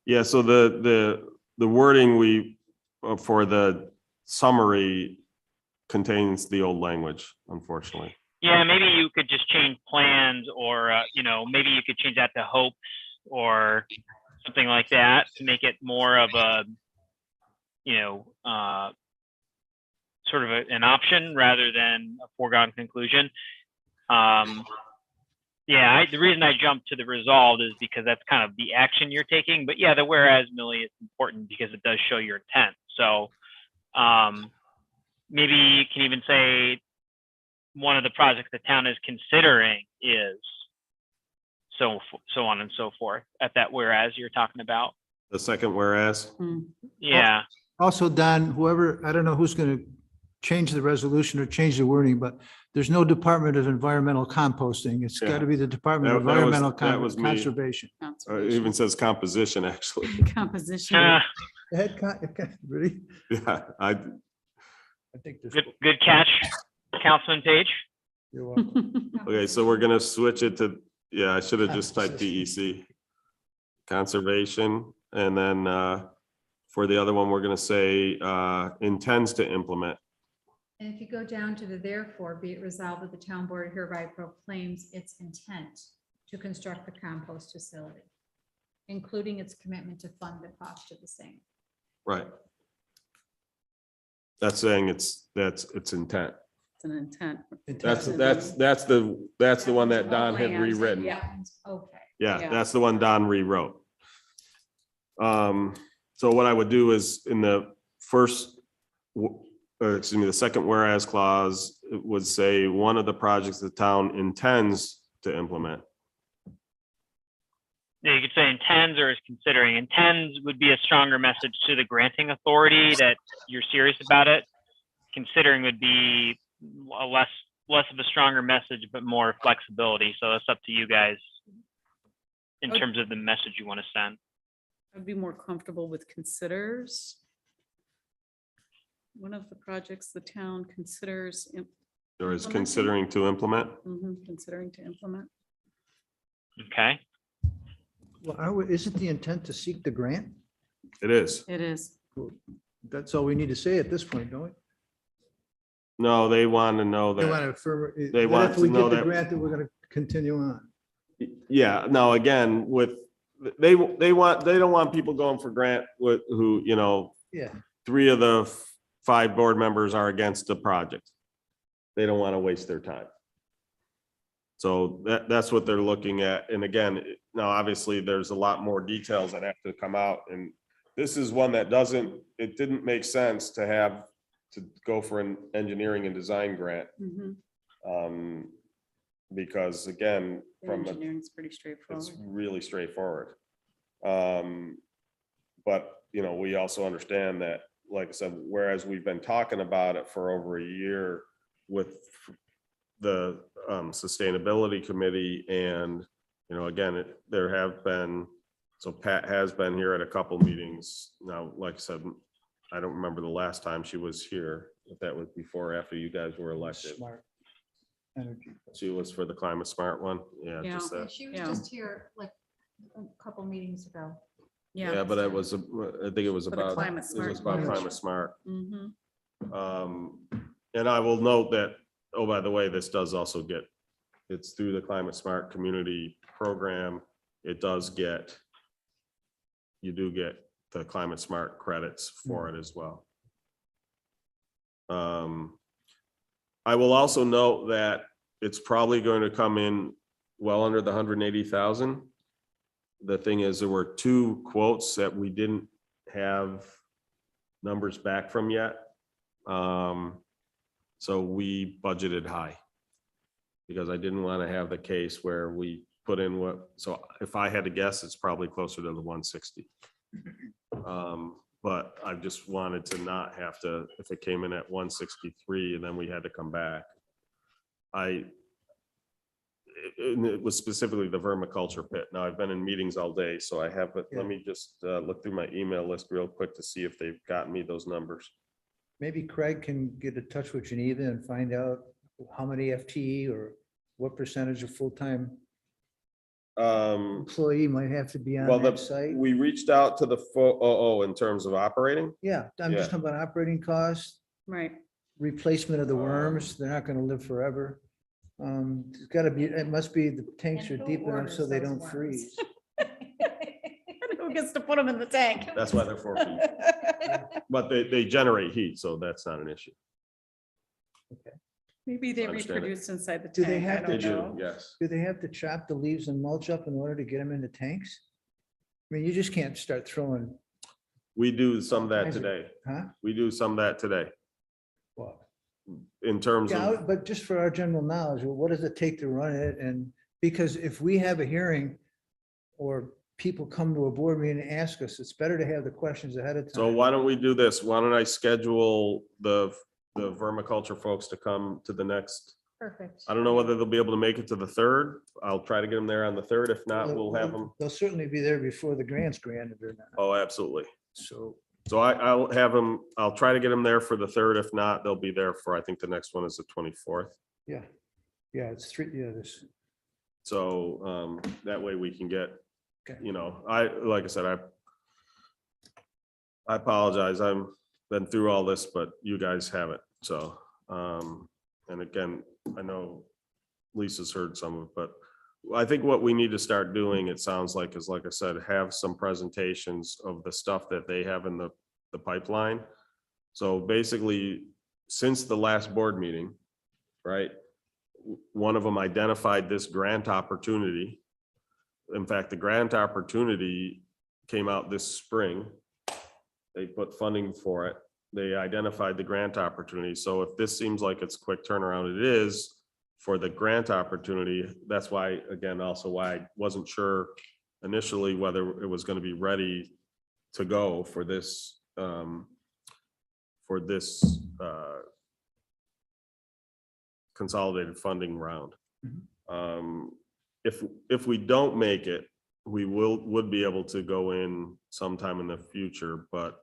Yeah, so the wording for the summary contains the old language, unfortunately. Yeah, maybe you could just change plans, or maybe you could change that to hopes or something like that to make it more of a sort of an option rather than a foregone conclusion. The reason I jumped to the resolved is because that's kind of the action you're taking. But yeah, the whereas, Millie, is important because it does show your intent. So maybe you can even say one of the projects the town is considering is so on and so forth at that whereas you're talking about. The second whereas, Yeah. Also, Don, whoever, I don't know who's going to change the resolution or change the wording, but there's no Department of Environmental Composting. It's got to be the Department of That was- Environmental that was me. Conservation. it even says composition, actually. Composition. Really? Yeah, I think there's. Good catch, Councilman Page. You're welcome. okay, so we're gonna switch it to, I should have just typed DEC. Conservation, and then for the other one, we're gonna say intends to implement. And if you go down to the therefore, be it resolved that the town board hereby proclaims its intent to construct the compost facility, including its commitment to fund the cost of the same. Right. That's saying it's intent. It's an intent. That's the one that Don had rewritten. Yeah, okay. Yeah, that's the one Don rewrote. So what I would do is in the the second whereas clause, it would say one of the projects the town intends to implement. Yeah, you could say intends or is considering. Intends would be a stronger message to the granting authority that you're serious about it. Considering would be a less of a stronger message, but more flexibility. So that's up to you guys in terms of the message you want to send. I'd be more comfortable with considers. One of the projects the town considers. Or is Implementing. considering to implement. Considering to implement. Okay. Well, is it the intent to seek the grant? It is. It is. That's all we need to say at this point, don't we? No, they want to know They want that. to affirm. They want if we to know get the that- grant, that we're going to continue on. Yeah, no, again, they don't want people going for grant who, Yeah. 3 of the 5 board members are against the project. They don't want to waste their time. So that's what they're looking at. And again, now obviously there's a lot more details that have to come out. And this is one that it didn't make sense to go for an engineering and design grant. Because again, Engineering's pretty it's straightforward. really straightforward. But, we also understand that, like I said, whereas we've been talking about it for over a year with the sustainability committee and, again, so Pat has been here at a couple meetings. Now, like I said, I don't remember the last time she was here, if that was before or after you guys were elected. Smart energy. She was for the climate smart one. Yeah, Yeah. just that. She was Yeah. just here like a couple meetings ago. Yeah, but I think it was For the about, climate it smart was about approach. climate smart. Mhm. And I will note that, oh, by the way, this does also it's through the Climate Smart Community Program. You do get the Climate Smart credits for it as well. I will also note that it's probably going to come in well under the 180,000. The thing is, there were 2 quotes that we didn't have numbers back from yet. So we budgeted high. Because I didn't want to have the case where we put in what, so if I had to guess, it's probably closer to the 160. But I just wanted to not have to, if it came in at 163 and then we had to come back. And it was specifically the vermiculture pit. Now I've been in meetings all day, so I have, but let me just look through my email list real quick to see if they've gotten me those numbers. Maybe Craig can get in touch with Geneva and find out how many FTE or what percentage of full-time employee might have to be on Well, that site. we reached out to the, in terms of operating. Yeah, I'm just talking about operating costs, Right. replacement of the worms. They're not gonna live forever. It's gotta be, it must be the tanks are And who deep enough so orders they those don't worms? freeze. Who gets to put them in the tank? That's why they're 4 feet. But they generate heat, so that's not an issue. Maybe they Understand it. reproduce inside the Do they tank. I have to They don't do, know. yes. Do they have to chop the leaves and mulch up in order to get them into tanks? I mean, you just can't start throwing, We do some of that Kinds of- today. huh? We do some of that today What? in terms Yeah, of, but just for our general knowledge, well, what does it take to run it? And because if we have a hearing or people come to a board meeting and ask us, it's better to have the questions ahead of time. so why don't we do this? Why don't I schedule the vermiculture folks to come to the next, Perfect. I don't know whether they'll be able to make it to the 3rd. I'll try to get them there on the 3rd. If not, we'll have them. They'll certainly be there before the grant's granted or not. Oh, absolutely. So, So I'll have them, I'll try to get them there for the 3rd. If not, they'll be there for, I think the next one is the 24th. yeah, it's three, yeah, this, So that way we can get, Okay. you know, like I said, I apologize. I'm been through all this, but you guys haven't. So, and again, I know Lisa's heard some of it, but I think what we need to start doing, it sounds like, is like I said, have some presentations of the stuff that they have in the pipeline. So basically, since the last board meeting, right? One of them identified this grant opportunity. In fact, the grant opportunity came out this spring. They put funding for it. They identified the grant opportunity. So if this seems like it's quick turnaround, it is for the grant opportunity. That's why, again, also why I wasn't sure initially whether it was going to be ready to go for this, consolidated funding round. If we don't make it, we would be able to go in sometime in the future, but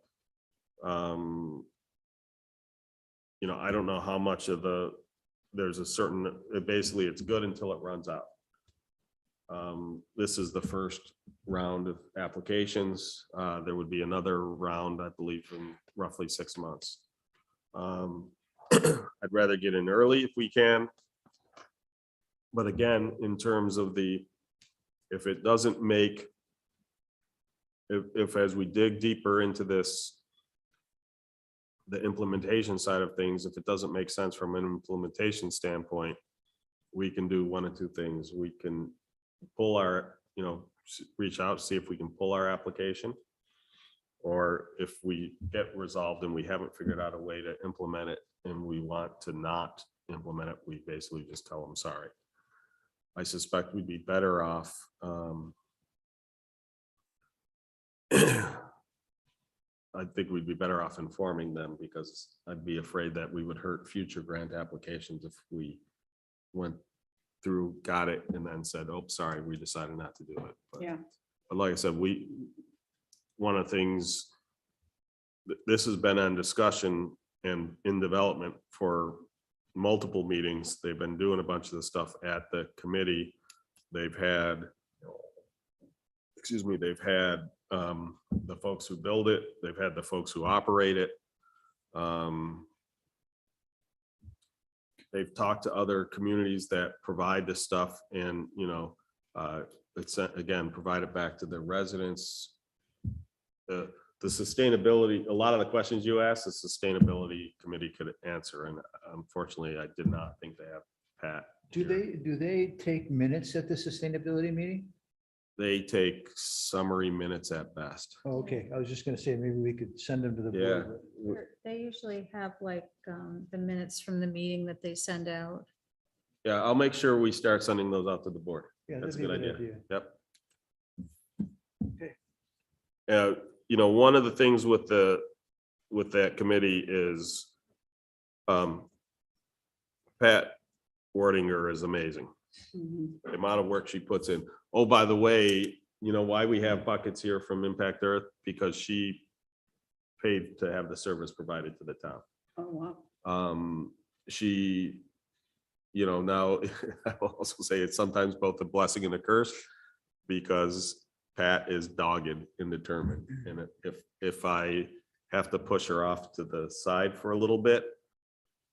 you know, I don't know how much of there's a certain, basically it's good until it runs out. This is the first round of applications. There would be another round, I believe, in roughly 6 months. I'd rather get in early if we can. But again, in terms of if it doesn't make, if as we dig deeper into this, the implementation side of things, if it doesn't make sense from an implementation standpoint, we can do one of two things. We can pull our, you know, reach out, see if we can pull our application. Or if we get resolved and we haven't figured out a way to implement it and we want to not implement it, we basically just tell them sorry. I suspect we'd be better off. I think we'd be better off informing them, because I'd be afraid that we would hurt future grant applications if we went through, got it, and then said, oh, sorry, we decided not to do it. Yeah. But like I said, one of the things, this has been on discussion and in development for multiple meetings. They've been doing a bunch of the stuff at the committee. They've had, the folks who build it, they've had the folks who operate it. They've talked to other communities that provide this stuff, and, you know, it's again, provide it back to the residents. The sustainability, a lot of the questions you asked, the sustainability committee could answer, and unfortunately, I did not think they have Pat. do they take minutes at the sustainability meeting? They take summary minutes at best. Oh, okay, I was just gonna say, maybe we could send them to the board. They usually have like the minutes from the meeting that they send out. Yeah, I'll make sure we start sending those out to the board. Yeah, That's that'd a be good idea. Yep. Okay. You know, one of the things with that committee is Pat Wardinger is amazing. Mhm. The amount of work she puts in. Oh, by the way, you know why we have buckets here from Impact Earth? Because she paid to have the service provided to the town. Oh, wow. She, you know, now I will also say it's sometimes both a blessing and a curse because Pat is dogged and determined. And if I have to push her off to the side for a little bit,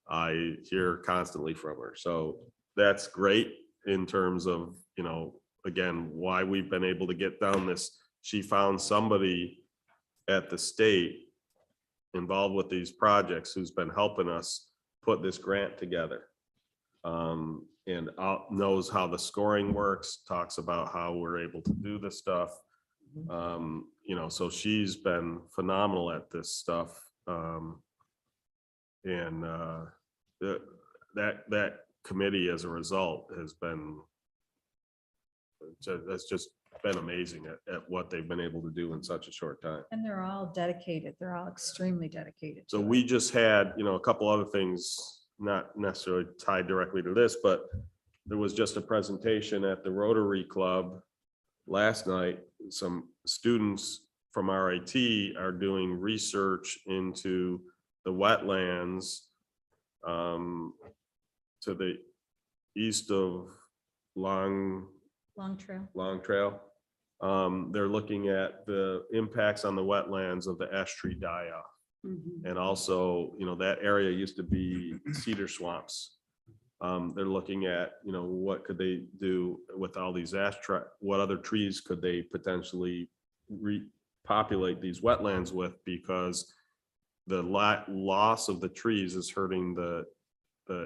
I hear constantly from her. So that's great in terms of, you know, again, why we've been able to get down this. She found somebody at the state involved with these projects who's been helping us put this grant together. And knows how the scoring works, talks about how we're able to do this stuff. You know, so she's been phenomenal at this stuff. And that committee as a result has been, that's just been amazing at what they've been able to do in such a short time. And they're all dedicated. They're all extremely dedicated. So to it. we just had, you know, a couple other things, not necessarily tied directly to this, but there was just a presentation at the Rotary Club last night. Some students from RIT are doing research into the wetlands to the east of Long Trail. They're looking at the impacts on the wetlands of the ash tree die-off. Mhm. And also, you know, that area used to be cedar swamps. They're looking at, you know, what could they do with all these what other trees could they potentially repopulate these wetlands with, because the loss of the trees is hurting the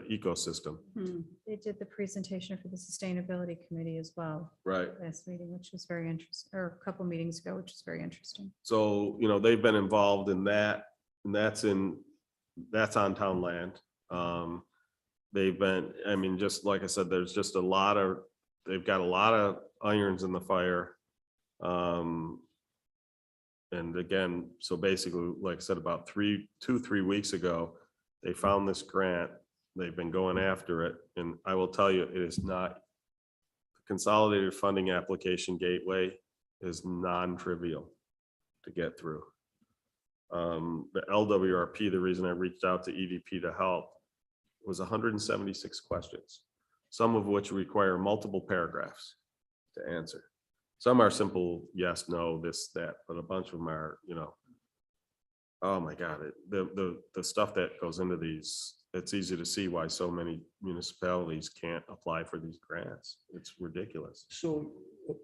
ecosystem. Mhm. They did the presentation for the Sustainability Committee as well, Right. last meeting, which was very interesting, or a couple meetings ago, which was very interesting. So, you know, they've been involved in that, and that's on town land. They've been, I mean, just like I said, there's just they've got a lot of irons in the fire. And again, so basically, like I said, about 3 weeks ago, they found this grant. They've been going after it. And I will tell you, it is not, Consolidated Funding Application Gateway is non-trivial to get through. The LWRP, the reason I reached out to EDP to help, was 176 questions, some of which require multiple paragraphs to answer. Some are simple, yes, no, this, that, but a bunch of them are, you know, oh my God, the stuff that goes into these, it's easy to see why so many municipalities can't apply for these grants. It's ridiculous. So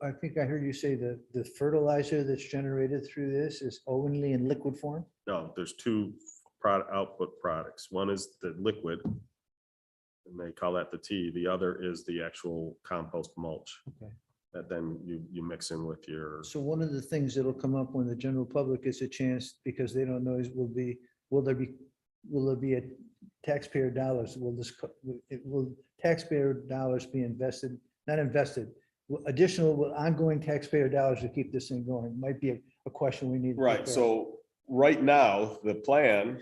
I think I heard you say that the fertilizer that's generated through this is only in liquid form? No, there's two output products. One is the liquid, and they call that the tea. The other is the actual compost mulch Okay. that then you mix in with your. So one of the things that'll come up when the general public gets a chance, because they don't know, is will there be a taxpayer dollars? Will taxpayer dollars be invested, not invested, additional ongoing taxpayer dollars to keep this thing going? Might be a question we need. to Right, prepare. so right now, the plan,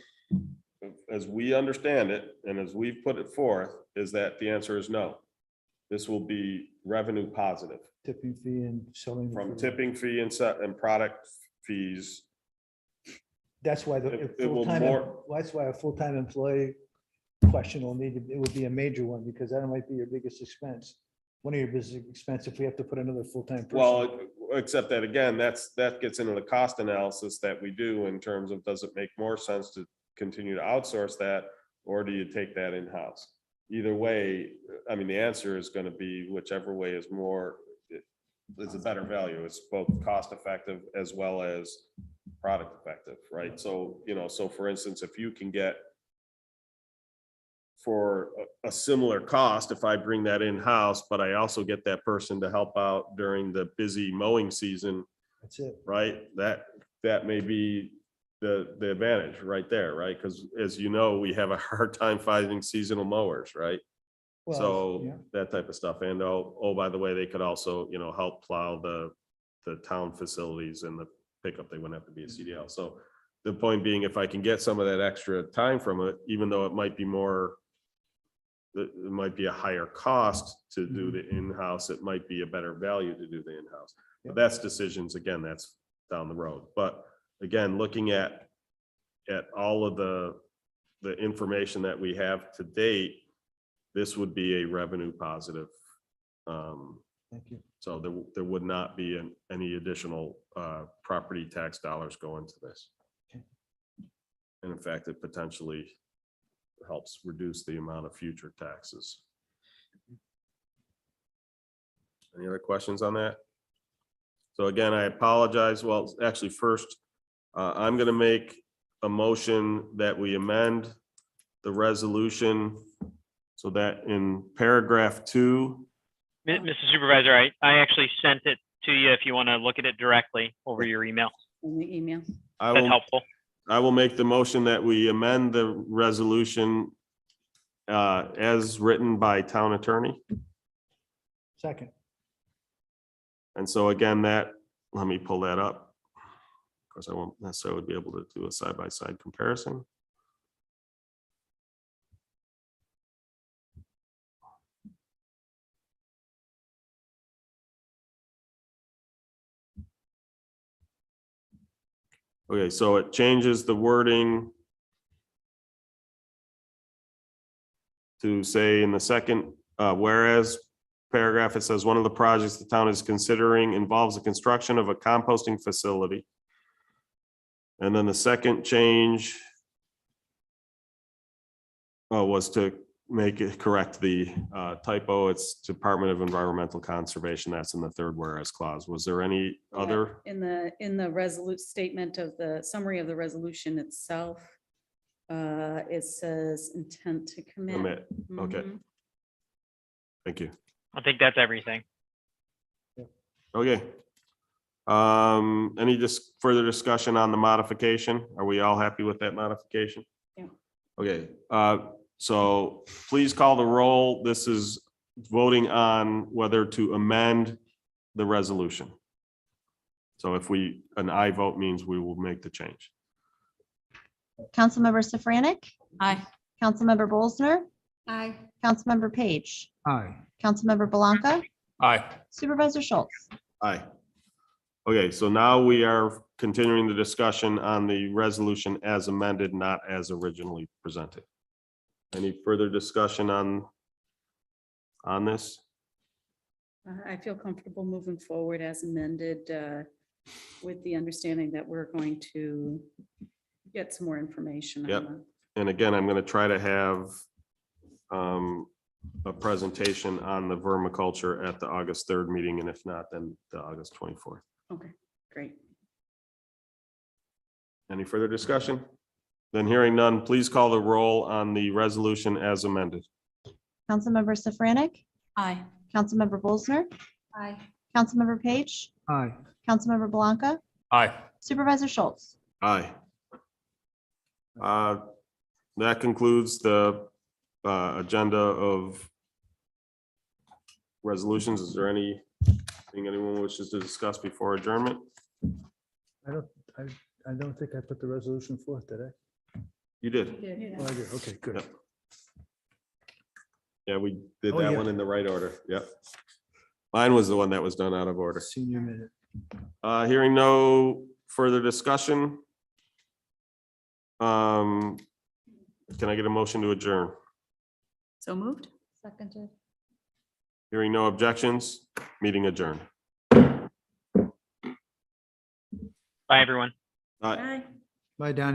as we understand it, and as we've put it forth, is that the answer is no. This will be revenue positive Tipping fee and selling. the from food. tipping fee and product fees. That's why It will more- that's why a full-time employee question will need to, it would be a major one, because that might be your biggest expense. One of your biggest expense if we have to put another full-time person. Well, except that again, that gets into the cost analysis that we do in terms of, does it make more sense to continue to outsource that, or do you take that in-house? Either way, I mean, the answer is going to be whichever way is is a better value. It's both cost effective as well as product effective, right? So, you know, so for instance, if you can get for a similar cost if I bring that in-house, but I also get that person to help out during the busy mowing season, That's it. right? That may be the advantage right there, right? Because as you know, we have a hard time finding seasonal mowers, right? Well, So yeah. that type of stuff. And oh, by the way, they could also, help plow the town facilities and the pickup. They wouldn't have to be a CDL. So the point being, if I can get some of that extra time from it, even though it might be more, it might be a higher cost to do the in-house, it might be a better value to do the in-house. But that's decisions, again, that's down the road. But again, looking at all of the information that we have to date, this would be a revenue positive. Thank you. So there would not be any additional property tax dollars going to this. Okay. And in fact, it potentially helps reduce the amount of future taxes. Any other questions on that? So again, I apologize. Well, actually, first, I'm going to make a motion that we amend the resolution so that in paragraph 2, Mr. Supervisor, I actually sent it to you if you want to look at it directly over your email. In the email. That's helpful. I will make the motion that we amend the resolution as written by town attorney. Second. And so again, let me pull that up. Of course, I won't necessarily be able to do a side-by-side comparison. Okay, so it changes the wording to say in the second, whereas paragraph, it says one of the projects the town is considering involves the construction of a composting facility. And then the second change was to make it correct the typo. It's Department of Environmental Conservation. That's in the third whereas clause. Was there any other? In the resolute statement of the summary of the resolution itself, it says intent to commit. Commit. Okay. Mhm. Thank you. I think that's everything. Okay. Any further discussion on the modification? Are we all happy with that modification? Yeah. Okay, so please call the roll. This is voting on whether to amend the resolution. So if an aye vote means we will make the change. Councilmember Safranik, Aye. Councilmember Bolsner, Aye. Councilmember Page, Aye. Councilmember Blanca, Aye. Supervisor Schultz. Aye. Okay, so now we are continuing the discussion on the resolution as amended, not as originally presented. Any further discussion on this? I feel comfortable moving forward as amended, with the understanding that we're going to get some more information. on Yep. the- And again, I'm going to try to have a presentation on the vermiculture at the August 3rd meeting, and if not, then the August 24th. Okay, great. Any further discussion? Then hearing none, please call the roll on the resolution as amended. Councilmember Safranik, Aye. Councilmember Bolsner, Aye. Councilmember Page, Aye. Councilmember Blanca, Aye. Supervisor Schultz. Aye. That concludes the agenda of resolutions. Is there anything anyone wishes to discuss before adjournment? I don't think I put the resolution forth, did I? You did. Oh, I did. Okay, good. Yep. Yeah, we did Oh, that yeah. one in the right order. Yep. Mine was the one that was done out of order. Senior minute. Hearing no further discussion. Can I get a motion to adjourn? So moved? Seconded. Hearing no objections, meeting adjourned. Bye, everyone. Aye. Aye. Bye, Donnie.